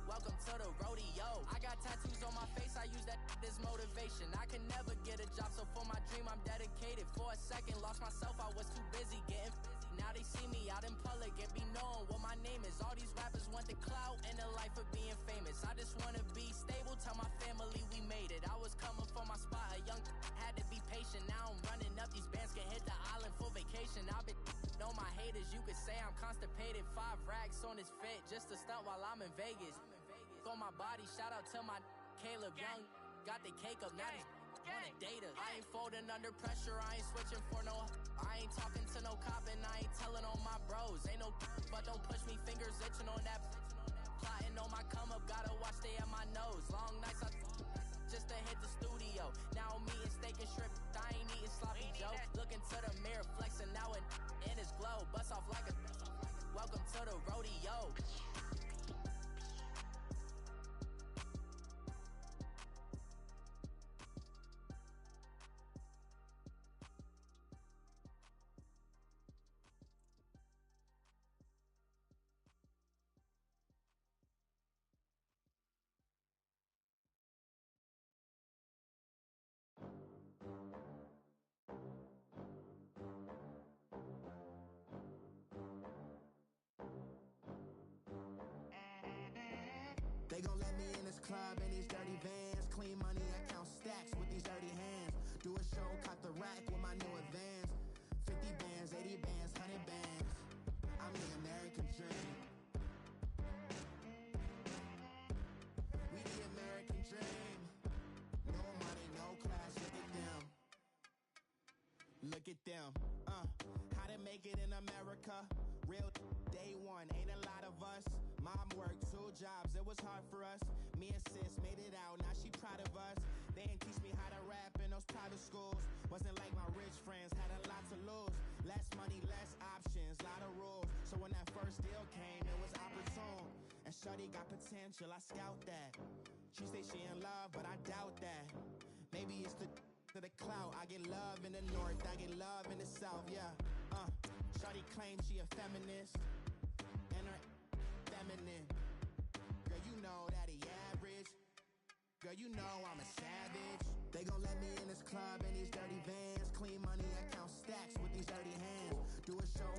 welcome to the rodeo. I got tattoos on my face, I use that as motivation. I can for a second, lost myself, I was too busy getting now they see me out in public and be known what my name is. All these rappers want the clout and the life of being famous. I just wanna be stable, tell my family we made it. I was coming for my spot, a young had to be patient. Now I'm running up, these bands can hit the island for vacation. I've been on my haters, you could say I'm constipated. 5 racks on his fit, just to stunt while I'm in Vegas. On my body, shout out to my Caleb Young, got the cake up, now this wanna data. I ain't folding under pressure, I ain't switching for no. I ain't talking to no cop and I ain't telling on my bros. Ain't no but don't push me, fingers itching on that. Plotting on my come up, gotta watch stay at my nose. Long nights I just to hit the studio. Now I'm eating steak and shrimp, I ain't eating sloppy Joe. Looking to the mirror, flexing now and in his glow. Bust off like a welcome to the rodeo. They gon' let me in this club in these dirty vans. Clean money, I count stacks with these dirty hands. Do a show, caught the rack with my new advance. 50 bands, 80 bands, 100 bands. I'm the American dream. We the American dream. No money, no class, look at them. Look at them, how to make it in America. Real day one, ain't a lot of us. Mom worked 2 jobs, it was hard for us. Me and sis made it out, now she proud of us. They ain't teach me how to rap in those private schools. Wasn't like my rich friends, had a lot to lose. Less money, less options, lot of rules. So when that first deal came, it was opportune. And shorty got potential, I scout that. She say she in love, but I doubt that. Maybe it's the to the clout. I get love in the north, I get love in the south, yeah. Shorty claims she a feminist, and her feminine. Girl, you know that he average. Girl, you know I'm a savage. They gon' let me in this club in these dirty vans. Clean money, I count stacks with these dirty hands. Do a show,